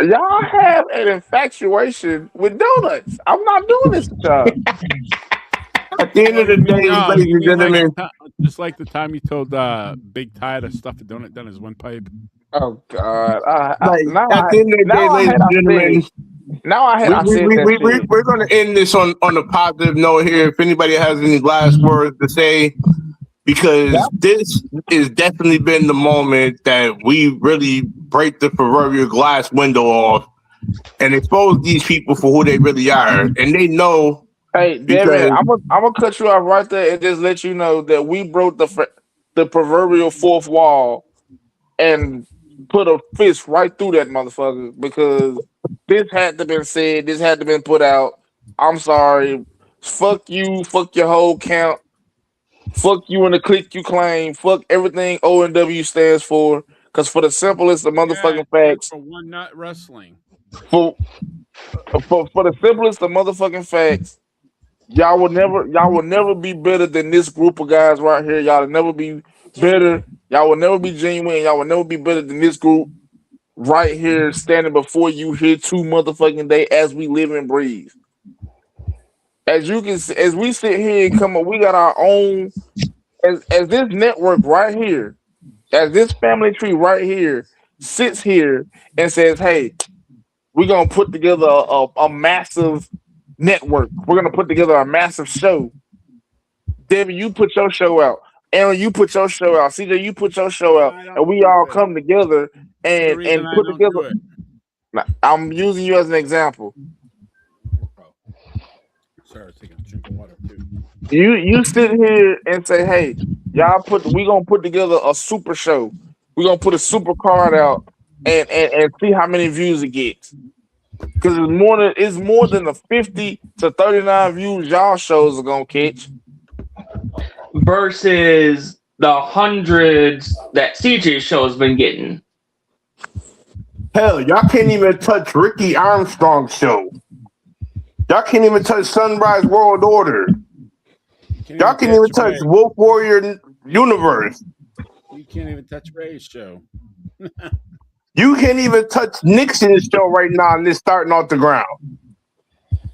Y'all have an infatuation with donuts. I'm not doing this to y'all. At the end of the day, ladies and gentlemen, just like the time you told Big Ty to stuff a donut down his windpipe. Oh God! at the end of the day, ladies and gentlemen, we're going to end this on a positive note here. If anybody has any last words to say, because this has definitely been the moment that we really break the proverbial glass window off and expose these people for who they really are, and they know. Hey, Devin, I'm gonna cut you off right there and just let you know that we broke the proverbial fourth wall and put a fist right through that motherfucker because this had to been said. This had to been put out. I'm sorry. Fuck you. Fuck your whole count. Fuck you and the clique you claim. Fuck everything O&W stands for. Because for the simplest of motherfucking facts, for one nut wrestling. For the simplest of motherfucking facts, y'all will never be better than this group of guys right here. Y'all will never be better. Y'all will never be genuine. Y'all will never be better than this group right here standing before you here 2 motherfucking day as we live and breathe. As you can see, as we sit here and come up, we got our own as this network right here, as this family tree right here sits here and says, hey, we're gonna put together a massive network. We're gonna put together a massive show. Debbie, you put your show out. Aaron, you put your show out. CJ, you put your show out, and we all come together and put together. I'm using you as an example. Sorry, taking a drink of water too. You sit here and say, "Hey, we gonna put together a super show. We gonna put a super card out and see how many views it gets." Because it's more than the 50 to 39 views y'all shows are gonna catch. Versus the hundreds that CJ show has been getting. Hell, y'all can't even touch Ricky Armstrong's show. Y'all can't even touch Sunrise World Order. Y'all can't even touch Wolf Warrior Universe. You can't even touch Ray's show. You can't even touch Nixon's show right now, and it's starting off the ground.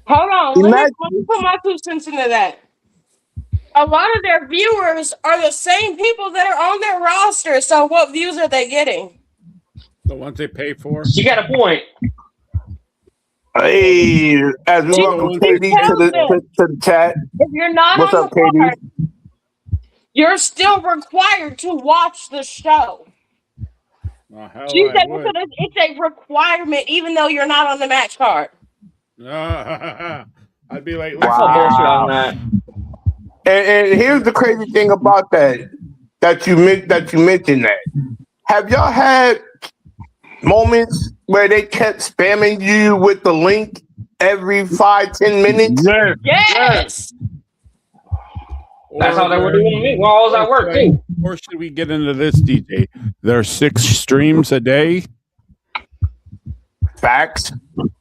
Hold on, let me put my 2 cents into that. A lot of their viewers are the same people that are on their roster. So what views are they getting? The ones they pay for? You got a point. Hey, as we welcome KD to the chat. If you're not What's on up, the card, KD? you're still required to watch the show. She said it's a requirement, even though you're not on the match card. I'd be like, wow. On that. And here's the crazy thing about that you mentioned that. Have y'all had moments where they kept spamming you with the link every 5-10 minutes? Yes. That's how they were doing me while I was at work too. Or should we get into this, DJ? There are 6 streams a day. Facts. Who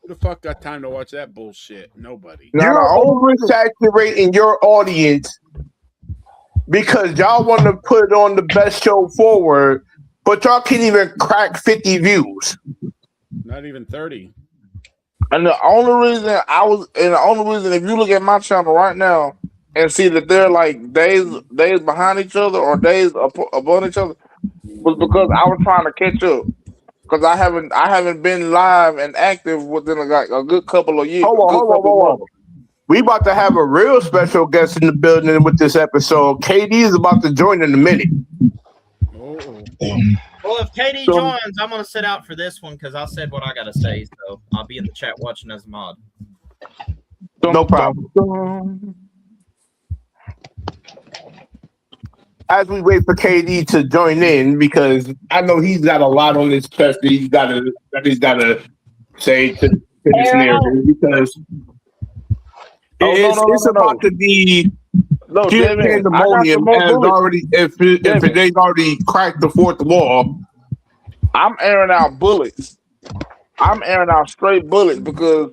the fuck got time to watch that bullshit? Nobody. You're oversaturating your audience because y'all want to put on the best show forward, but y'all can't even crack 50 views. Not even 30. And the only reason if you look at my channel right now and see that they're like days behind each other or days above each other was because I was trying to catch up. Because I haven't been live and active within a good couple of years. Hold on. We about to have a real special guest in the building with this episode. KD is about to join in a minute. Oh. Well, if KD joins, I'm going to sit out for this one because I said what I got to say. So I'll be in the chat watching as a mod. No problem. As we wait for KD to join in, because I know he's got a lot on his chest that he's got to say to this narrative. Because It's about to be No, pure Devin, I got pandemonium some more as bullets. already if Devin. they already cracked the fourth wall. I'm airing out bullets. I'm airing out straight bullets because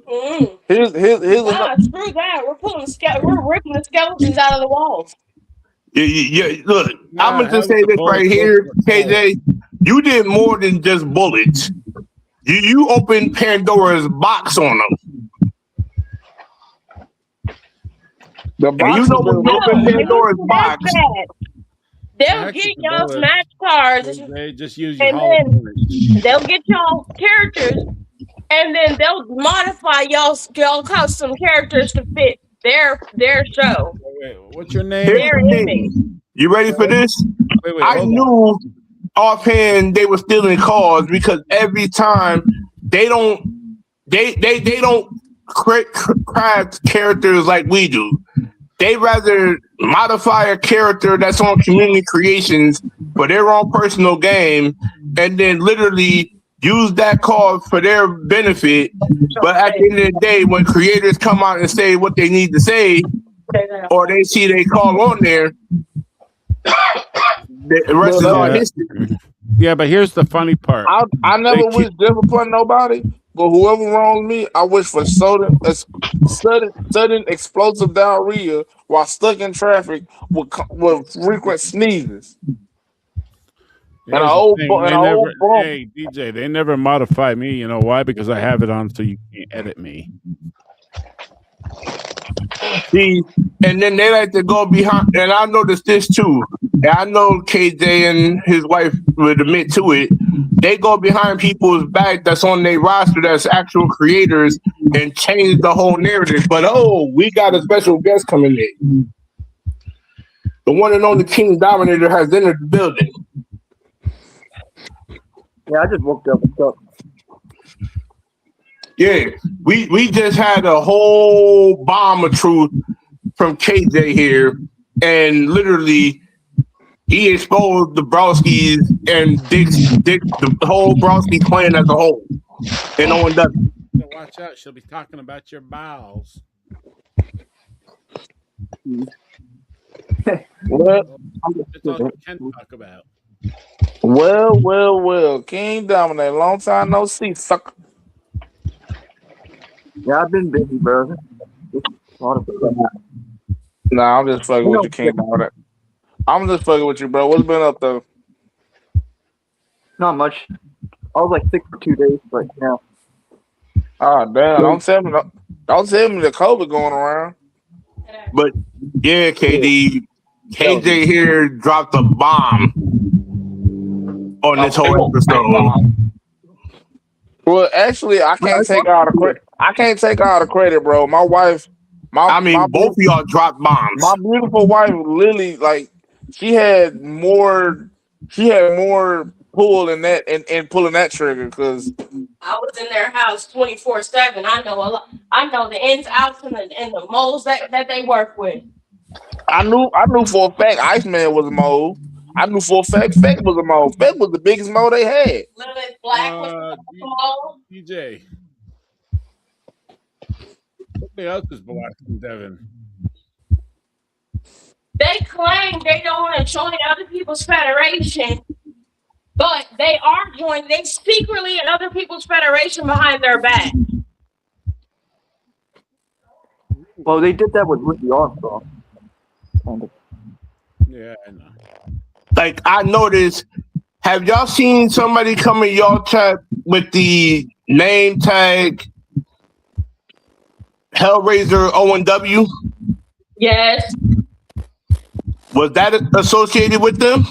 here's Nah, screw that. We're ripping the skeletons out of the walls. Yeah, look, I'm Nah, gonna just have say the this bullet right go here, for the KJ. You did more than just bullets. You opened Pandora's box on them. the And box you know when you open Pandora's box, They'll get y'all match cards, They just use your and hollow then points. they'll get y'all characters, and then they'll modify y'all custom characters to fit their show. Wait, what's your name? here's Their the image. thing. You ready for this? Wait, I hold on. knew offhand they were stealing cars because every time they don't craft characters like we do. They rather modify a character that's on community creations for their own personal game and then literally use that card for their benefit. But at the end of the day, when creators come out and say what they need to say, or they see they call on there, the rest is all history. Yeah, but here's the funny part. I never wish death upon nobody, but whoever wrongs me, I wish for sudden explosive diarrhea while stuck in traffic with frequent sneezes. Here's And the an old thing, bump. hey, DJ, they never modify me. You know why? Because I have it on so you can't edit me. See, and then they like to go behind, and I noticed this too. And I know KJ and his wife would admit to it. They go behind people's back that's on their roster that's actual creators and change the whole narrative. But we got a special guest coming in. The one and only King Dominator has entered the building. Yeah, I just woke up. What's up? Yeah, we just had a whole bomb of truth from KJ here, and literally he exposed the Browskis and Dick, the whole Browski clan as a whole. And no one does. Watch out, she'll be talking about your bowels. Well, That's all you can talk about. well. King Dominator, long time no see, sucker. Yeah, I've been busy, brother. Just a lot of stuff. Nah, I'm just fucking with you, King Dominator. I'm just fucking with you, bro. What's been up though? Not much. I was like sick for 2 days, but yeah. Oh damn! Don't tell me the COVID going around. But yeah, KD, KJ here dropped a bomb on this whole episode. Well, actually, I can't take all the credit. I can't take all the credit, bro. My wife, both of y'all dropped bombs. My beautiful wife, Lily, like she had more pull in that and pulling that trigger because I was in their house 24/7. I know a lot. I know the ins, outs, and the moles that they work with. I knew for a fact Iceman was a mole. I knew for a fact Feck was a mole. Feck was the biggest mole they had. Little bit black was a mole. DJ. Somebody else is black than Devin. They claim they don't want to join other people's federation, but they are joining. They secretly in other people's federation behind their back. Well, they did that with Ricky Armstrong. Kind of. Yeah, I know. Like I noticed, have y'all seen somebody come in y'all chat with the name tag Hellraiser O&W? Yes. Was that associated with them?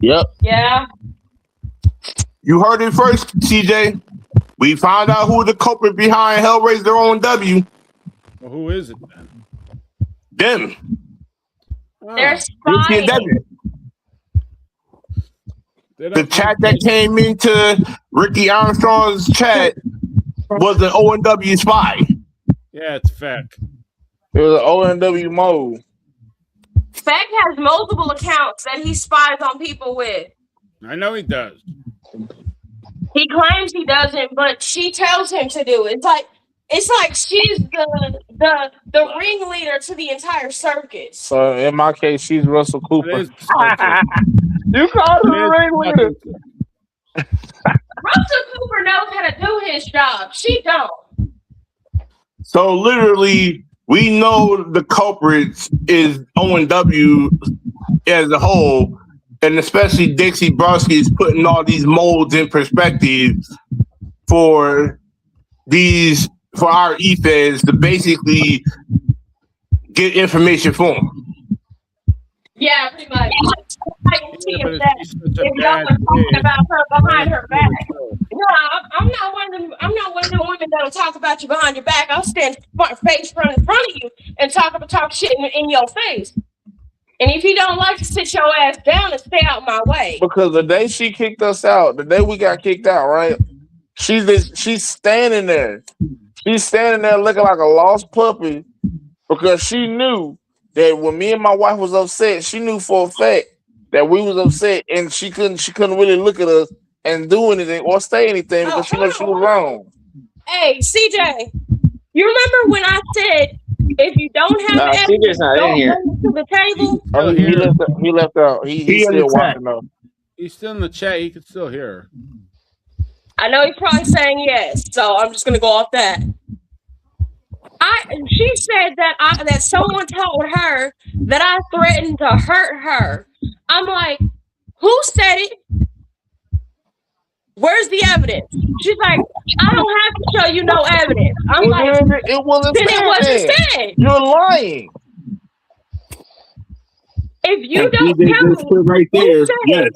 Yep. Yeah. You heard it first, CJ. We found out who the culprit behind Hellraiser O&W. Well, who is it then? Them. They're Ricky and spying. Devin. The chat that came into Ricky Armstrong's chat was an O&W spy. Yeah, it's Feck. It was an O&W mole. Feck has multiple accounts that he spies on people with. I know he does. He claims he doesn't, but she tells him to do it. it's like she's the ringleader to the entire circus. So in my case, she's Russell It Cooper. is circus. You called her It the is ringleader. fucking- Russell Cooper knows how to do his job. She don't. So literally, we know the culprits is O&W as a whole, and especially Dixie Brusky is putting all these molds in perspective for our e-feds to basically get information for them. Yeah, pretty much. I can see Yeah, but if that she's such a if y'all bad were talking bitch. about her behind her back. No, I'm not one of them. I'm not one of them women that'll talk about you behind your back. I'll stand face front in front of you and talk shit in your face. And if you don't like to sit your ass down and stay out my way. Because the day she kicked us out, the day we got kicked out, right? She's standing there. She's standing there looking like a lost puppy because she knew that when me and my wife was upset, she knew for a fact that we was upset, and she couldn't really look at us and do anything or say anything because she knew she was wrong. Hey, CJ, you remember when I said if you don't have Nah, evidence, CJ's not in don't here. bring it to the table? Oh, he left out. He's He still in the chat. watching though. He's still in the chat. He can still hear her. I know he's probably saying yes, so I'm just gonna go off that. She said that someone told her that I threatened to hurt her. I'm like, who said it? Where's the evidence? She's like, I don't have to show you no evidence. I'm like, it wasn't then it wasn't said. You're lying. If you And don't DJ tell just put right who there. said Yes.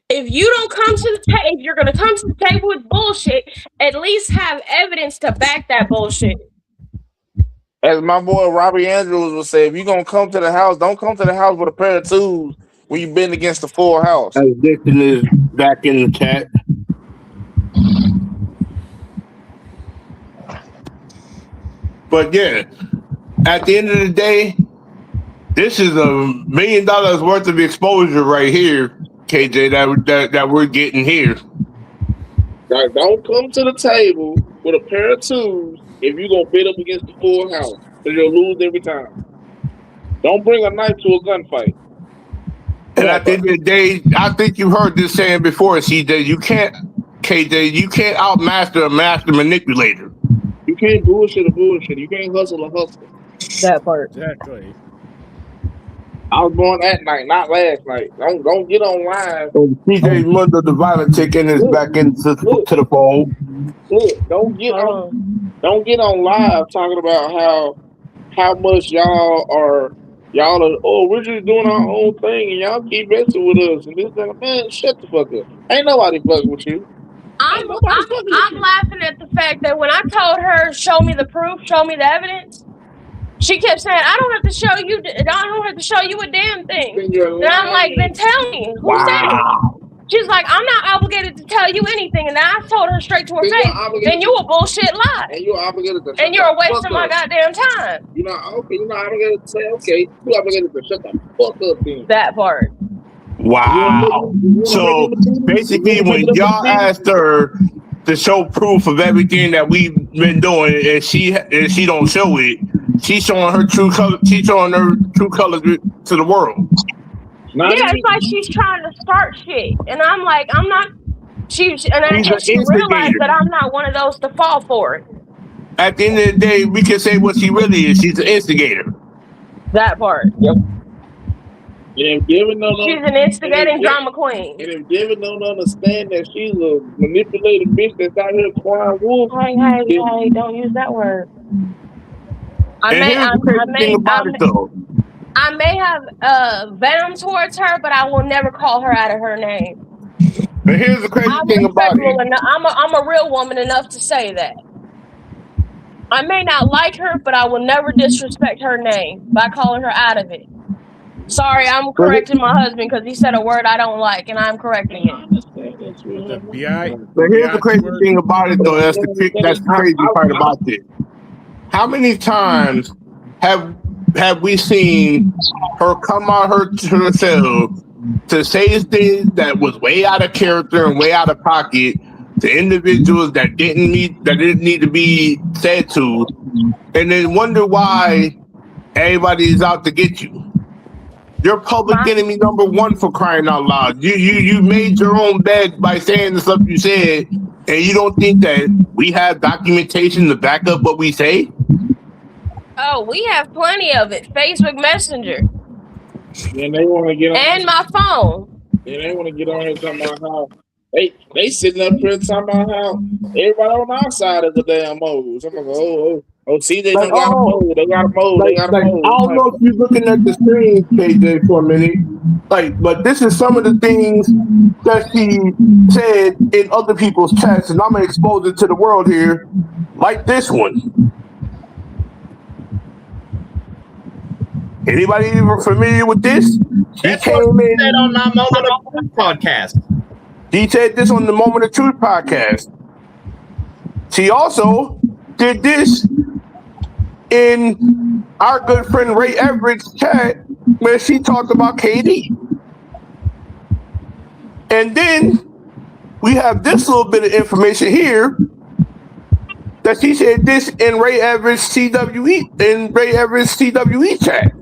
if you don't come to the table, if you're going to come to the table with bullshit, at least have evidence to back that bullshit. As my boy Robbie Andrews would say, if you're going to come to the house, don't come to the house with a pair of tools when you've been against the full house. As Dixon is back in the chat. But yeah, at the end of the day, this is $1 million worth of exposure right here, KJ, that we're getting here. Like, don't come to the table with a pair of tools if you're going to bid up against the full house, because you'll lose every time. Don't bring a knife to a gunfight. And at the end of the day, I think you heard this saying before, CJ, you can't outmaster a master manipulator. You can't bullshit a bullshit. You can't hustle a hustle. That part. Exactly. I was born that night, not last night. Don't get online. So CJ Mundo, the violent chicken, is back into the fold. Look, don't get on live talking about how much y'all are we're just doing our own thing and y'all keep messing with us and this thing. Man, shut the fuck up. Ain't nobody fucking with you. I'm laughing at the fact that when I told her, show me the proof, show me the evidence, she kept saying, I don't have to show you a damn thing. And I'm like, then tell me. Who said it? She's like, I'm not obligated to tell you anything. And then I told her straight to her face, then you a bullshit lie. And you're obligated to and you're wasting my goddamn time. You're not obligated to say, okay, you're obligated to shut the fuck up then. That part. Wow. So basically, when y'all asked her to show proof of everything that we've been doing, and she don't show it, she's showing her true color. She's showing her true colors to the world. It's like she's trying to start shit, and I'm like, I'm not. She realized that I'm not one of those to fall for it. At the end of the day, we can say what she really is. She's an instigator. That part. Yep. And if Devin she's an instigating drama queen. And if Devin don't understand that she's a manipulated bitch that's out here crying wolf. Hey, don't use that word. I may have venom towards her, but I will never call her out of her name. But here's the crazy thing about it. I'm a real woman enough to say that. I may not like her, but I will never disrespect her name by calling her out of it. Sorry, I'm correcting my husband because he said a word I don't like, and I'm correcting it. But here's the crazy thing about it, though. That's the crazy part about this. How many times have we seen her come out to herself to say things that was way out of character and way out of pocket to individuals that didn't need to be said to, and then wonder why everybody's out to get you. You're public enemy number one, for crying out loud. You made your own bed by saying the stuff you said, and you don't think that we have documentation to back up what we say? Oh, we have plenty of it. Facebook Messenger. And they want to get on. And my phone. And they want to get on here talking about how they sitting up here talking about how everybody on our side of the damn mold. So I'm like, see, they Like, got a mold. They got a mold. Like, They got a like, mold. I don't know if you're looking at the screen, KJ, for a minute. Like, but this is some of the things that she said in other people's chats, and I'm gonna expose it to the world here, like this one. Anybody even familiar with this? That's what we said on my Moment of Truth podcast. He said this on the Moment of Truth podcast. She also did this in our good friend Ray Everett's chat, where she talked about KD. And then we have this little bit of information here that she said this in Ray Everett's CWE chat.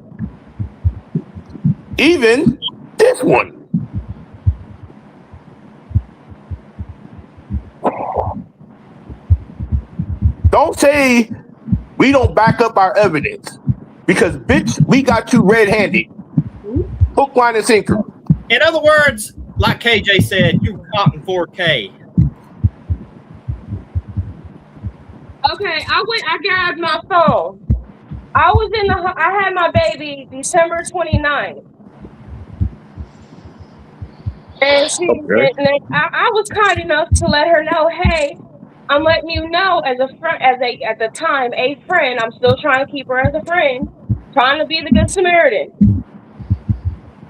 Even this one. Don't say we don't back up our evidence, because bitch, we got you red-handed. Hook, line, and sinker. In other words, like KJ said, you caught in 4K. Okay, I grabbed my phone. I had my baby December 29th. And I was kind enough to let her know, hey, I'm letting you know as a friend, at the time, a friend. I'm still trying to keep her as a friend, trying to be the good Samaritan.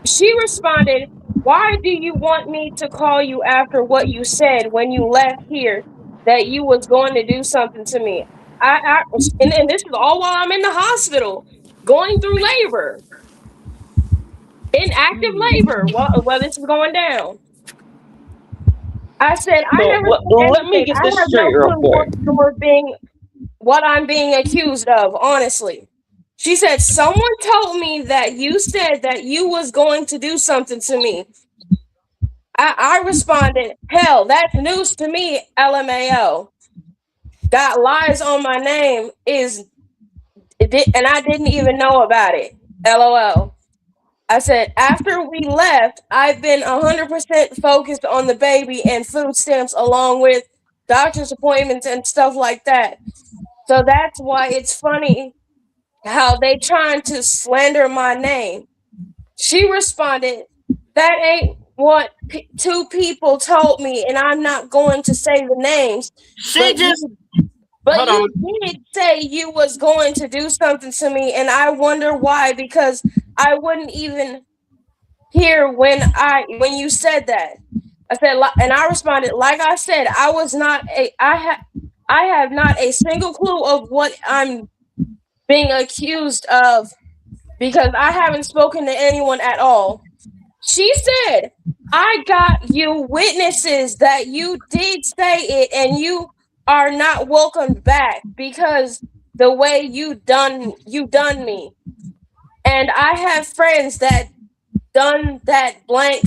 She responded, why do you want me to call you after what you said when you left here, that you was going to do something to me? And this is all while I'm in the hospital, going through labor. In active labor while this is going down. I said, let me get this straight real quick. What I'm being accused of, honestly. She said, someone told me that you said that you was going to do something to me. I responded, hell, that's news to me, LMAO. Got lies on my name and I didn't even know about it, LOL. I said, after we left, I've been 100% focused on the baby and food stamps, along with doctor's appointments and stuff like that. So that's why it's funny how they trying to slander my name. She responded, that ain't what two people told me, and I'm not going to say the names. But you did say you was going to do something to me, and I wonder why, because I wouldn't even hear when you said that. I said, and I responded, like I said, I have not a single clue of what I'm being accused of, because I haven't spoken to anyone at all. She said, I got you witnesses that you did say it, and you are not welcomed back because the way you done me. And I have friends that done that blank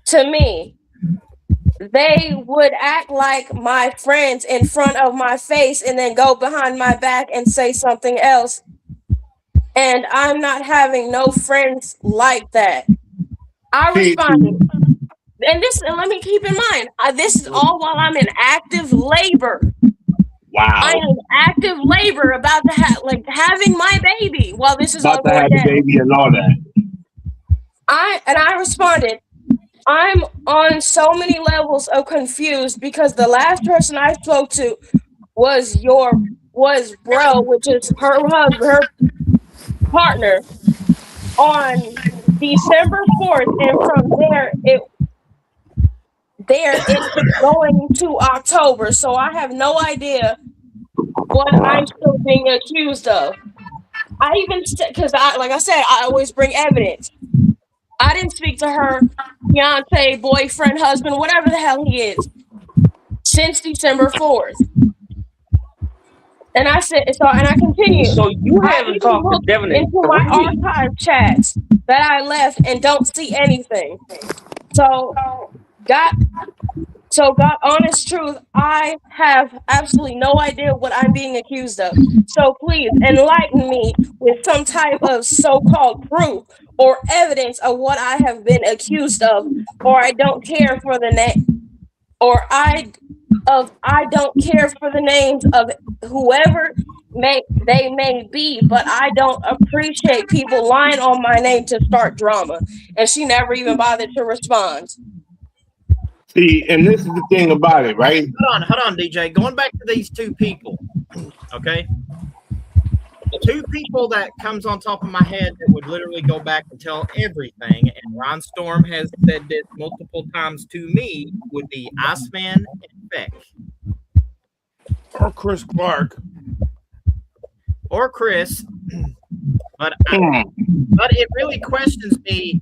to me. They would act like my friends in front of my face and then go behind my back and say something else. And I'm not having no friends like that. I responded. And let me keep in mind, this is all while I'm in active labor. Wow. I am in active labor about to having my baby while this is about all to have going the down. baby and all that. I responded, I'm on so many levels of confused, because the last person I spoke to was bro, which is her husband, her partner, on December 4th, and from it's going to October, so I have no idea what I'm still being accused of. I even, because like I said, I always bring evidence. I didn't speak to her fiance, boyfriend, husband, whatever the hell he is. since December 4th. And I said, so, and I continued. So you I haven't even talked to looked Devin in into my 3 weeks. archive chats that I left and don't see anything. So, God, honest truth, I have absolutely no idea what I'm being accused of. So please enlighten me with some type of so-called proof or evidence of what I have been accused of, or I don't care for the name, or I don't care for the names of whoever they may be, but I don't appreciate people lying on my name to start drama. And she never even bothered to respond. See, and this is the thing about it, right? Hold on, DJ. Going back to these two people, okay? The two people that comes on top of my head that would literally go back and tell everything, and Ron Storm has said this multiple times to me, would be Iceman and Beck. Or Chris Clark. Or Chris. But it really questions me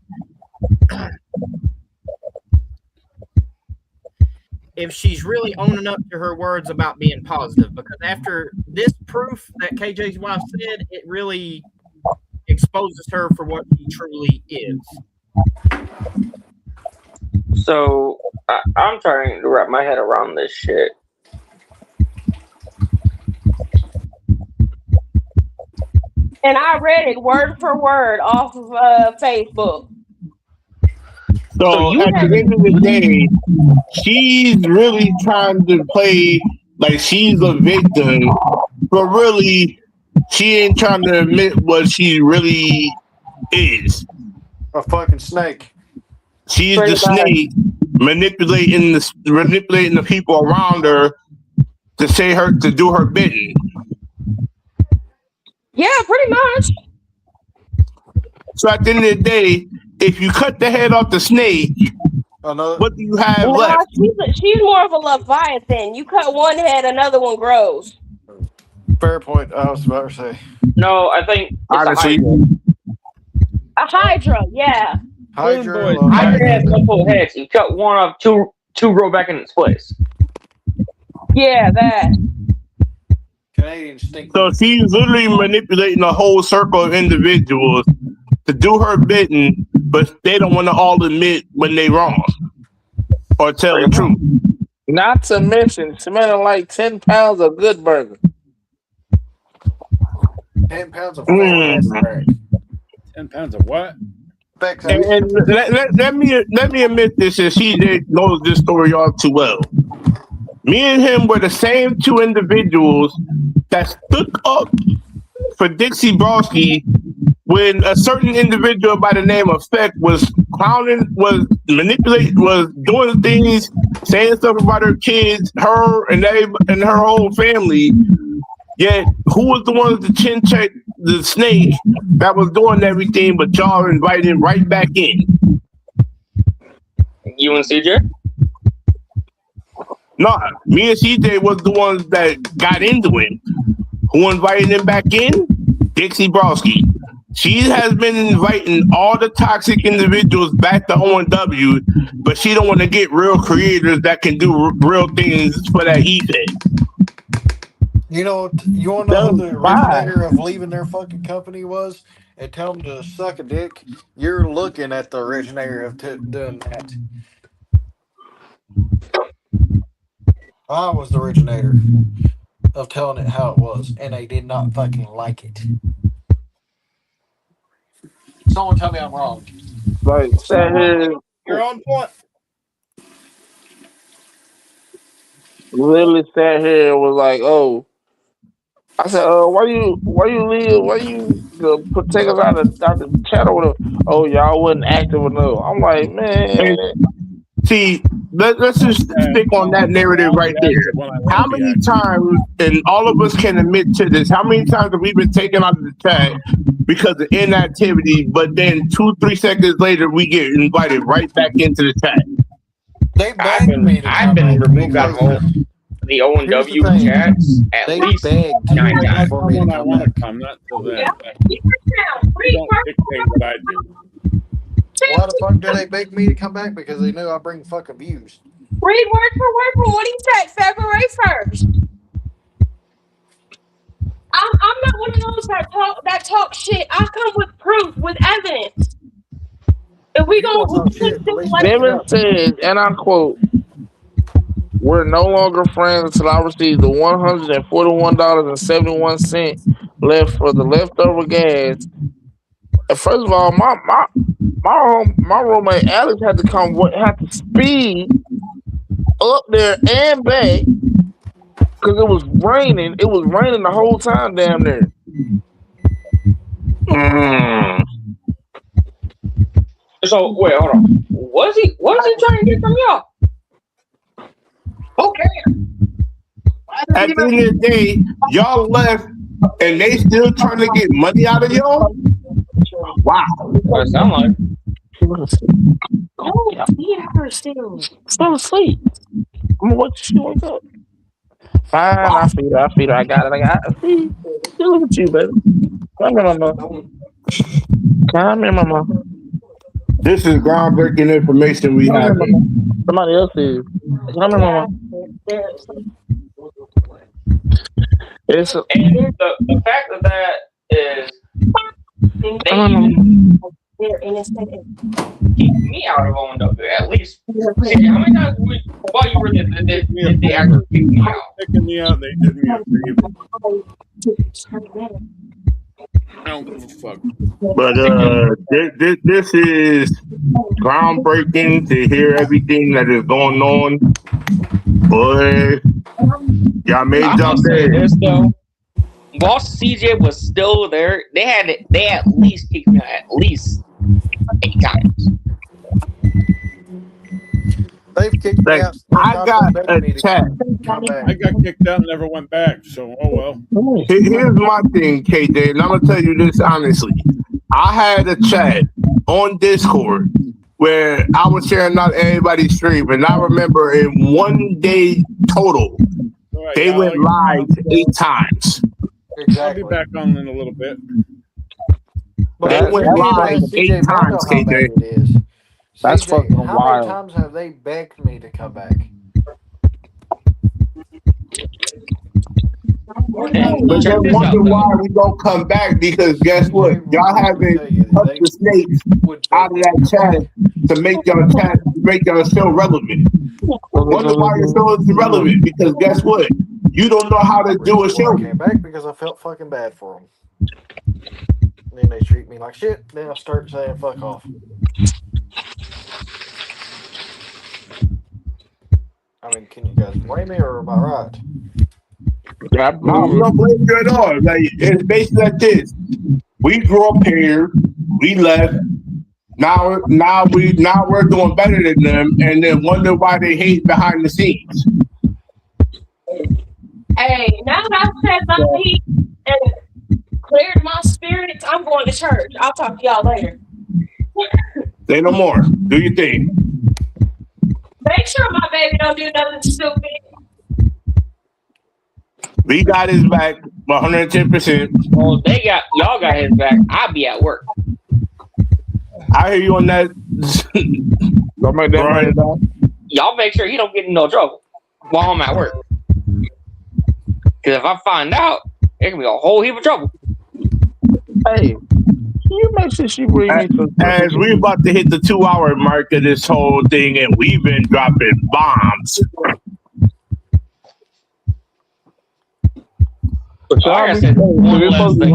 if she's really owning up to her words about being positive, because after this proof that KJ's wife said, it really exposes her for what she truly is. So I'm trying to wrap my head around this shit. And I read it word for word off of Facebook. So at the end of the day, she's really trying to play like she's a victim, but really, she ain't trying to admit what she really is. A fucking snake. She's the snake manipulating the people around her to do her bidding. Yeah, pretty much. So at the end of the day, if you cut the head off the snake, what do you have left? She's more of a Leviathan. You cut one head, another one grows. Fair point. I was about to say. No, I think honestly, a Hydra. Yeah. Hydra has multiple heads. You cut one off, two grow back in its place. Yeah, that. Canadian stink. So she's literally manipulating a whole circle of individuals to do her bidding, but they don't want to all admit when they wrong or tell the truth. Not to mention smelling like 10 pounds of good burger. 10 pounds of fat. 10 pounds of what? And let me admit this, and CJ knows this story all too well. Me and him were the same two individuals that stood up for Dixie Broski when a certain individual by the name of Feck was clowning, was manipulating, was doing things, saying stuff about her kids, her and her whole family. Yet, who was the one to chin check the snake that was doing everything, but y'all invited him right back in? You and CJ? No, me and CJ was the ones that got into him. Who invited him back in? Dixie Broski. She has been inviting all the toxic individuals back to O&W, but she don't want to get real creators that can do real things for that eBay. You know, you want to know who the originator of leaving their fucking company was and tell them to suck a dick? You're looking at the originator of doing that. I was the originator of telling it how it was, and they did not fucking like it. Someone tell me I'm wrong. Like, You're on point. Literally sat here and was like, "Oh," I said, why you leave? Why you take us out of the channel? Oh, y'all wasn't active enough. I'm like, man. See, let's just stick on that narrative right there. How many times, and all of us can admit to this, how many times have we been taken out of the chat because of inactivity, but then 2-3 seconds later, we get invited right back into the chat? They begged me to I've been removed out of the O&W chats at least 9 times. For me to come, not till then. Don't dictate what I do. Why the fuck do they beg me to come back? Because they knew I bring fucking views. Read word for word from what he said February 1st. I'm not one of those that talk shit. I come with proof, with evidence. If we You gonna don't talk shit, at least back it Devin up. said, and I quote, "We're no longer friends until I receive the $141.71 left for the leftover gas." And first of all, my roommate Alex had to had to speed up there and back because it was raining. It was raining the whole time down there. Mm. So wait, hold on. What is he trying to get from y'all? Okay. At the end of the day, y'all left and they still trying to get money out of y'all? Wow. What it sound like? She was asleep. No, feed her still. Fell asleep. I'm gonna wait till she wake up. Fine, I feed her. I got it. See, look at you, baby. Come here, mama. Come here, mama. This is groundbreaking information we Come here, have. mama. Somebody else is. Come here, mama. It's a, And the fact of that is come here, mama. They're innocent. keep me out of owned up at least. See, how many times while you were there did they actually kick me out? Taking me out, they did me a favor. I don't give a fuck. But this is groundbreaking to hear everything that is going on. Boy, y'all made I'm y'all gonna say day. this though. Boss CJ was still there. They at least kicked me out at least 8 times. They've kicked me Like, out. So many I times got they begged a me to chat. come back. I got kicked out and never went back. So, oh well. Here's my thing, KJ, and I'm gonna tell you this honestly. I had a chat on Discord where I was sharing out everybody's stream, and I remember in one day total, All right, they y'all, went live 8 times. I'll Exactly. be back on in a little bit. But They let went me live ask 8 CJ Mondo times, how bad KJ. it is. That's CJ, fucking how many wild. times have they begged me to come back? And But check then this out wonder though. why we don't come back because guess what? CJ Y'all would haven't tell you that cut they the snakes would out beg of me that chat to make y'all show relevant. Wonder why your show is irrelevant because guess what? You don't know how to do a Reason why I show. came back because I felt fucking bad for them. Then they treat me like shit. Then I start saying fuck off. I mean, can you guys blame me or am I right? No, we don't blame you at all. Like it's basically like this. We grew up here, we left. Now we're doing better than them, and then wonder why they hate behind the scenes. Hey, now that I've said my piece and cleared my spirits, I'm going to church. I'll talk to y'all later. Say no more. Do your thing. Make sure my baby don't do nothing stupid. We got his back 110%. Well, y'all got his back. I'll be at work. I hear you on that. Don't make that money, dog. Y'all make sure he don't get in no trouble while I'm at work. Because if I find out, there can be a whole heap of trouble. Hey, can you make sure she bring me to As we're about to hit the 2-hour mark of this whole thing, and we've been dropping bombs. Like I said, one last thing.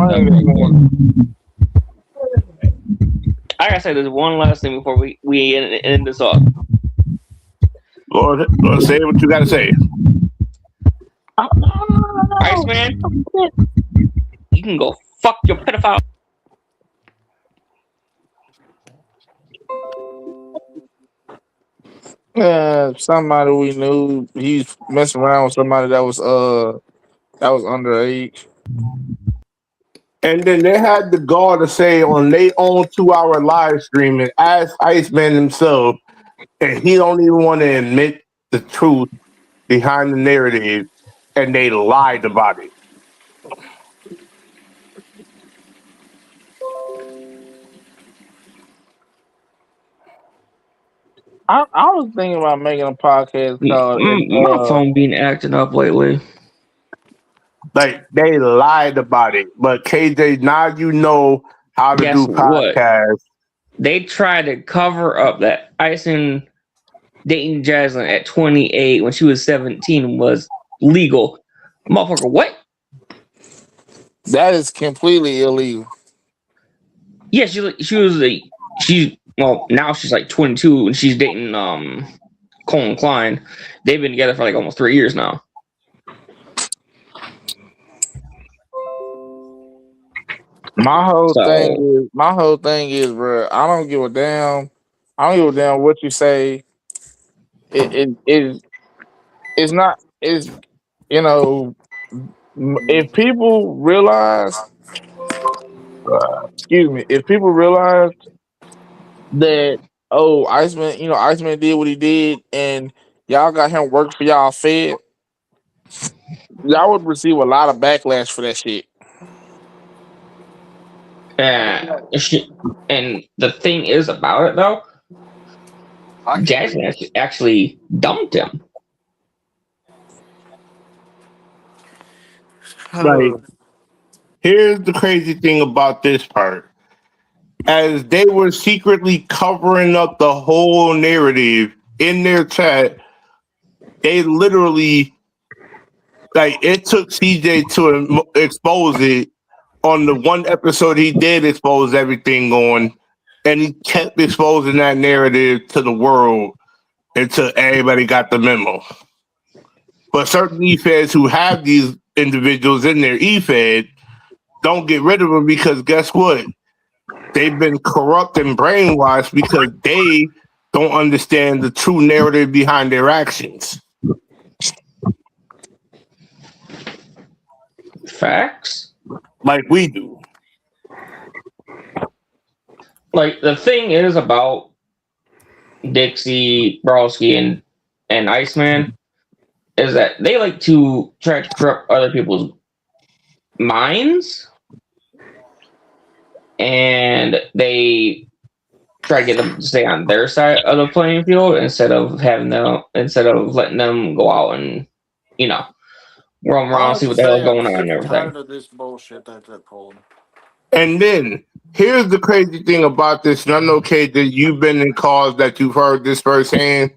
Like I said, there's one last thing before we end this off. Lord, say what you got to say. Iceman, you can go fuck your pedophile. Yeah, somebody we knew, he's messing around with somebody that was underage. And then they had the gall to say on their own 2-hour live stream and ask Iceman himself, and he don't even want to admit the truth behind the narrative, and they lied about it. I was thinking about making a podcast called My phone been acting up lately. Like they lied about it, but KJ, now you know how to Guess do what? podcasts. They tried to cover up that Ison dating Jaslyn at 28 when she was 17 was legal. Motherfucker, what? That is completely illegal. Yeah, now she's like 22 and she's dating Colin Klein. They've been together for like almost 3 years now. My whole So thing is, bro. I don't give a damn. I don't give a damn what you say. It's not. It's you know. If people realize, excuse me, if people realize that Iceman, Iceman did what he did, and y'all got him work for y'all fed, y'all would receive a lot of backlash for that shit. and the thing is about it though, Jaslyn actually dumped him. Like, here's the crazy thing about this part. As they were secretly covering up the whole narrative in their chat, they literally, like, it took CJ to expose it. On the one episode he did expose everything on, and he kept exposing that narrative to the world until everybody got the memo. But certain e-feds who have these individuals in their e-fed don't get rid of them because guess what? They've been corrupt and brainwashed because they don't understand the true narrative behind their actions. Facts. Like we do. Like the thing is about Dixie, Browski, and Iceman is that they like to try to corrupt other people's minds, and they try to get them to stay on their side of the playing field instead of letting them go out and roam around, see what the hell's going on and everything. Tired of this bullshit that they're pulling. And then here's the crazy thing about this, and I know, Kate, that you've been in calls that you've heard this firsthand.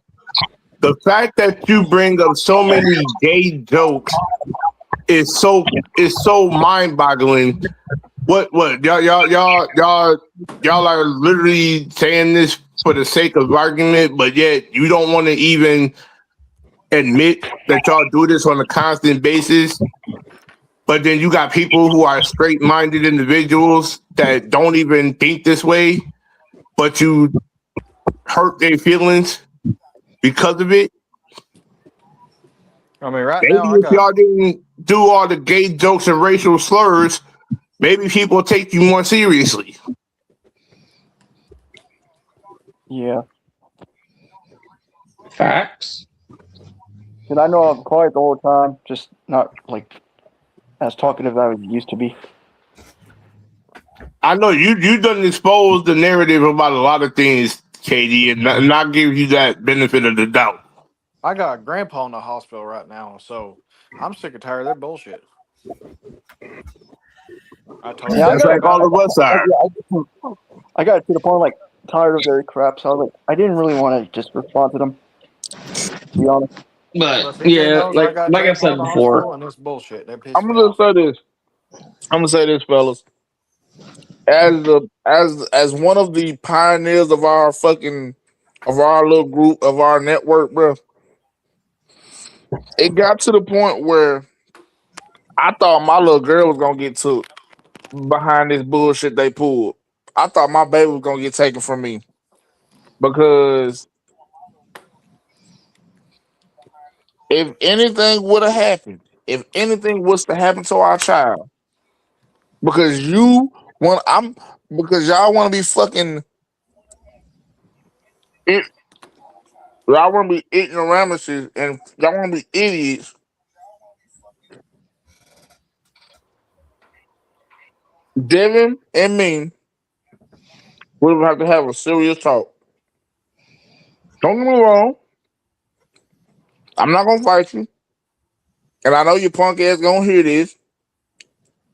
The fact that you bring up so many gay jokes is so mind-boggling. What y'all are literally saying this for the sake of argument, but yet you don't want to even admit that y'all do this on a constant basis. But then you got people who are straight-minded individuals that don't even think this way, but you hurt their feelings because of it. I mean, right Maybe now, if y'all didn't do all the gay jokes and racial slurs, maybe people will take you more seriously. Yeah. Facts. And I know I'm quiet the whole time, just not like as talkative as I used to be. I know you done exposed the narrative about a lot of things, Katie, and not give you that benefit of the doubt. I got grandpa in the hospital right now, so I'm sick and tired of their bullshit. I told Yeah, you. That's like all of us are. I got to the point like tired of their crap, so I was like, I didn't really want to just respond to them. To be honest. But CJ yeah, knows I got like I've grandpa said in the before, hospital, and it's bullshit. They piss I'm me gonna off. say this. I'm gonna say this, fellas. As one of the pioneers of our little group of our network, bro, it got to the point where I thought my little girl was gonna get took behind this bullshit they pulled. I thought my baby was gonna get taken from me because if anything would have happened, if anything was to happen to our child, because because y'all want to be fucking it, y'all want to be ignoramuses and y'all want to be idiots. Devin and me, we would have to have a serious talk. Don't get me wrong. I'm not gonna fight you, and I know your punk ass gonna hear this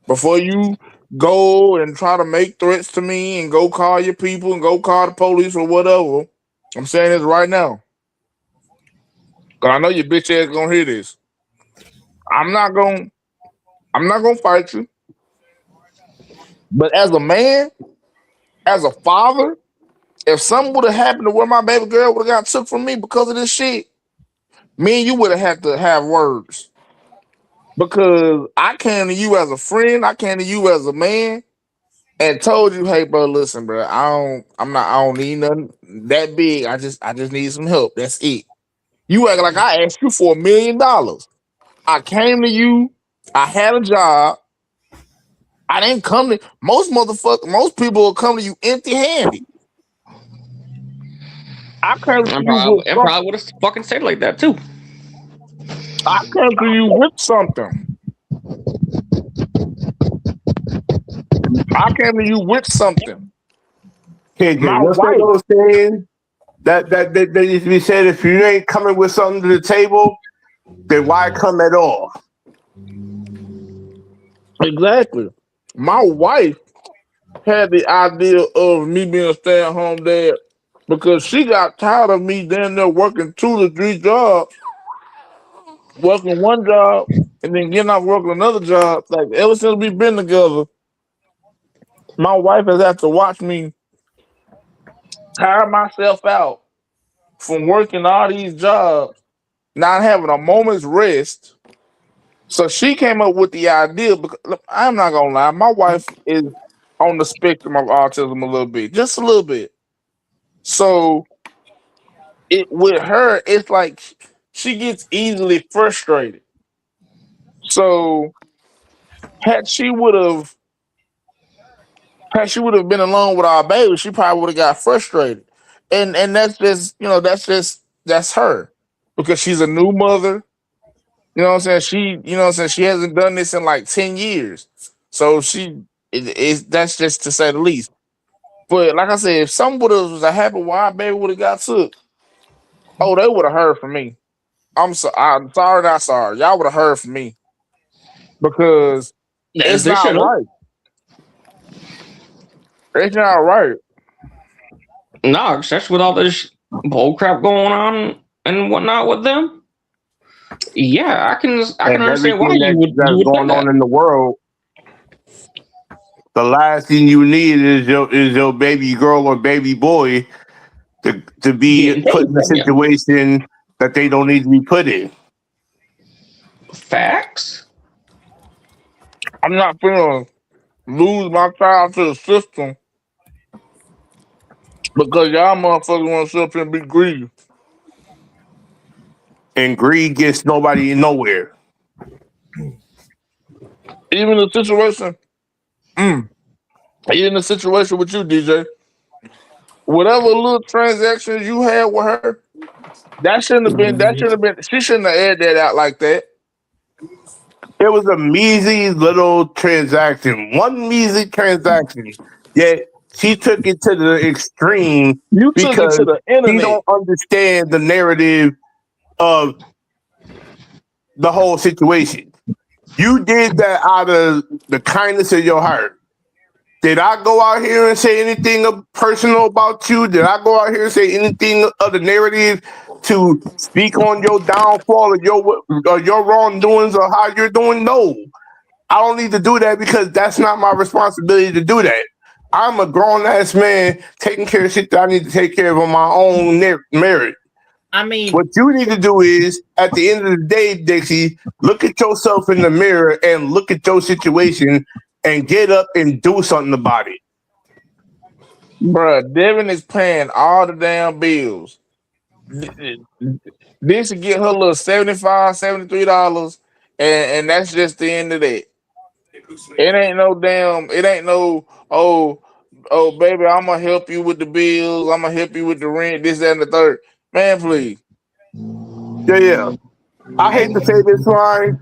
before you go and try to make threats to me and go call your people and go call the police or whatever. I'm saying this right now, cause I know your bitch ass gonna hear this. I'm not gonna. I'm not gonna fight you, but as a man, as a father, if something would have happened to where my baby girl would have got took from me because of this shit, me and you would have had to have words. Because I came to you as a friend, I came to you as a man, and told you, hey, bro, listen, bro, I don't need nothing that big. I just need some help. That's it. You act like I asked you for $1 million. I came to you. I had a job. I didn't come to most people will come to you empty handed. I came to you with And something. probably would have fucking said it like that too. I came to you with something. I came to you with something. KJ, My what's that wife. old saying that used to be said? If you ain't coming with something to the table, then why come at all? Exactly. My wife had the idea of me being a stay-at-home dad because she got tired of me down there working 2 to 3 jobs, working one job and then getting off working another job. Like ever since we've been together, my wife has had to watch me tire myself out from working all these jobs, not having a moment's rest. So she came up with the idea. Because look, I'm not gonna lie, my wife is on the spectrum of autism a little bit, just a little bit. So it with her, it's like she gets easily frustrated. So had she would have had she would have been alone with our baby, she probably would have got frustrated. And that's just that's her because she's a new mother. You know what I'm saying? She hasn't done this in like 10 years. So that's just to say the least. But like I said, if something would have was a happen where our baby would have got took, oh, they would have heard from me. I'm sorry, not sorry. Y'all would have heard from me because As it's they not should have. right. It's not right. No, especially with all this bull crap going on and whatnot with them. Yeah, I can And understand why everything you that's would say going on that. in the world, the last thing you need is your baby girl or baby boy to be Getting put taken in a from you. situation that they don't need to be put in. Facts. I'm not gonna lose my child to the system because y'all motherfuckers want to sit up here and be greedy. And greed gets nobody nowhere. Even the situation, mm, even the situation with you, DJ. Whatever little transactions you had with her, that shouldn't have been. That should have been. She shouldn't have aired that out like that. It was a measly little transaction, one measly transaction. Yet she took it to the extreme You took it because to the she internet. don't understand the narrative of the whole situation. You did that out of the kindness of your heart. Did I go out here and say anything personal about you? Did I go out here and say anything of the narrative to speak on your downfall or your wrongdoings or how you're doing? No, I don't need to do that because that's not my responsibility to do that. I'm a grown ass man taking care of shit that I need to take care of on my own merit. I mean, What you need to do is, at the end of the day, Dixie, look at yourself in the mirror and look at your situation and get up and do something about it. Bruh, Devin is paying all the damn bills. Then she get her little $73, and that's just the end of that. It ain't no, oh, baby, I'm gonna help you with the bills, I'm gonna help you with the rent, this, that, and the third. Man, please. Yeah, yeah. I hate to say this line,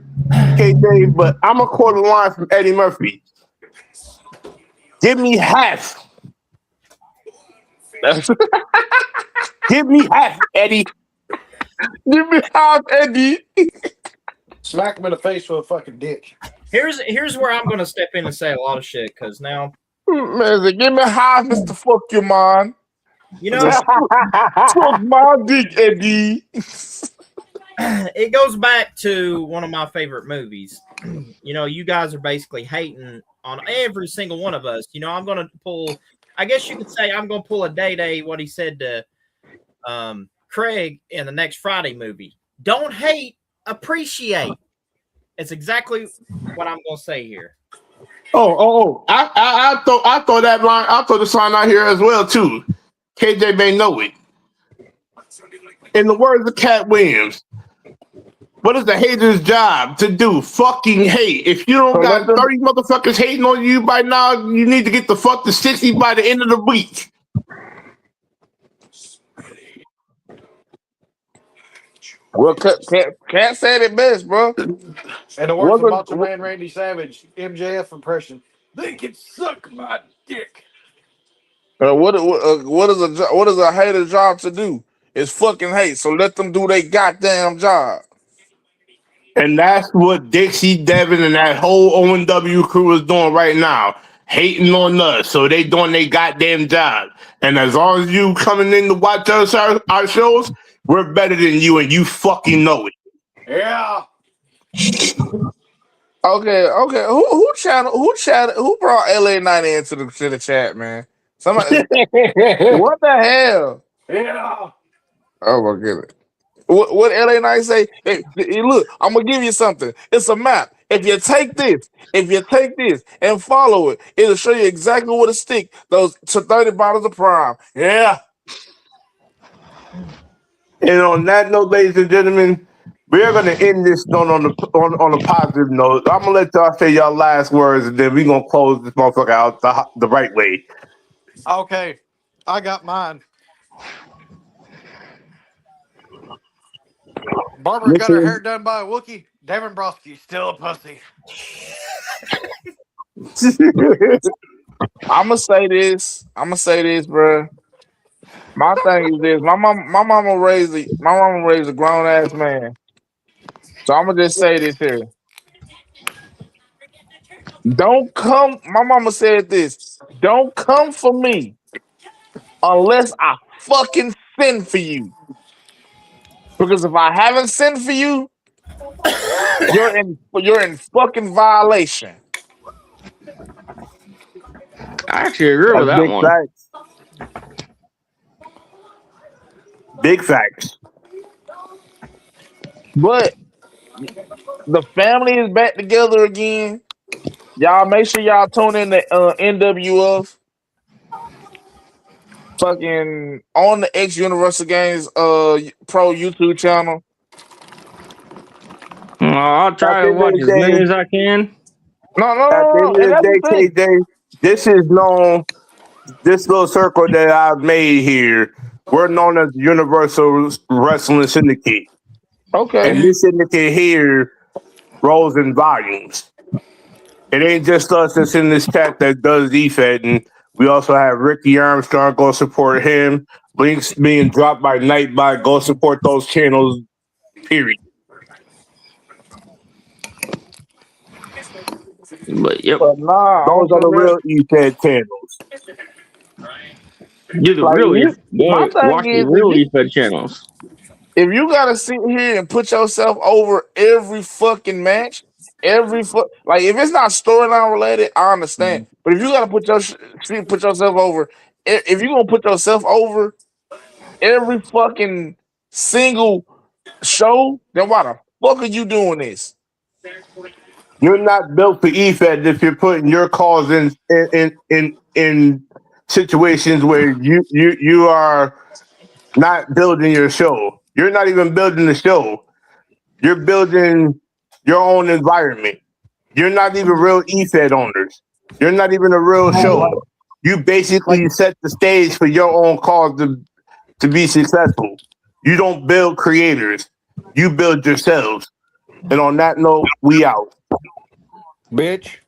KJ, but I'm a quarter line from Eddie Murphy. Give me half. That's Give me half, Eddie. Give me half, Eddie. Smack him in the face with a fucking dick. Here's where I'm gonna step in and say a lot of shit because now Man, give me half, Mr. Fuck You Man. you know Suck my dick, Eddie. it goes back to one of my favorite movies. You know, you guys are basically hating on every single one of us. You know, I'm gonna pull. I guess you could say I'm gonna pull a Day what he said to Craig in the next Friday movie. Don't hate, appreciate. It's exactly what I'm gonna say here. I thought that line. I thought this line out here as well too. KJ may know it. In the words of Cat Williams, what is the hater's job to do? Fucking hate. If you don't got 30 motherfuckers hating on you by now, you need to get the fuck to 60 by the end of the week. Well, Cat said it best, bro. And the words of Macho Man Randy Savage, MJF impression. They can suck my dick. What is a hater's job to do? It's fucking hate. So let them do their goddamn job. And that's what Dixie, Devin, and that whole ONW crew is doing right now. Hating on us. So they doing their goddamn job. And as long as you coming in to watch us our shows, we're better than you and you fucking know it. Yeah. Okay. Who brought LA 90 into the chat, man? Somebody. What the hell? Yeah. Oh my goodness. What LA Knight say? Hey, look, I'm gonna give you something. It's a map. If you take this and follow it, it'll show you exactly where to stick those to 30 bottles of Prime. Yeah. And on that note, ladies and gentlemen, we are going to end this note on a positive note. I'm going to let y'all say y'all last words, and then we're going to close this motherfucker out the right way. Okay, I got mine. Barbara got her hair done by a Wookiee. Devin Broski's still a pussy. I'm gonna say this, bro. My thing is this: my mama raised a grown ass man. So I'm gonna just say this here. Don't come. My mama said this. Don't come for me unless I fucking send for you. Because if I haven't sent for you, you're in fucking violation. I actually agree with that big one. Facts. Big facts. But the family is back together again. Y'all make sure y'all tune in to NWF. Fucking on the X Universal Games Pro YouTube channel. I'll try to watch as many as I can. No. At the end of the day, KJ, this is known. This little circle that I've made here, we're known as Universal Wrestling Syndicate. Okay. And this syndicate here rolls in volumes. It ain't just us that's in this chat that does defending. We also have Ricky Armstrong. Go support him. Links being dropped by Nightbot. Go support those channels. Period. But yep, But nah, Those are the real EFED channels. you're the Like, really my thing watch the is, real EFED channels. if you gotta sit here and put yourself over every fucking match, like if it's not storyline related, I understand. But if you gotta put yourself over, if you're gonna put yourself over every fucking single show, then why the fuck are you doing this? You're not built for EFED if you're putting your cause in situations where you are not building your show. You're not even building the show. You're building your own environment. You're not even real EFED owners. You're not even a real show. You basically set the stage for your own cause to be successful. You don't build creators. You build yourselves. And on that note, we out. Bitch.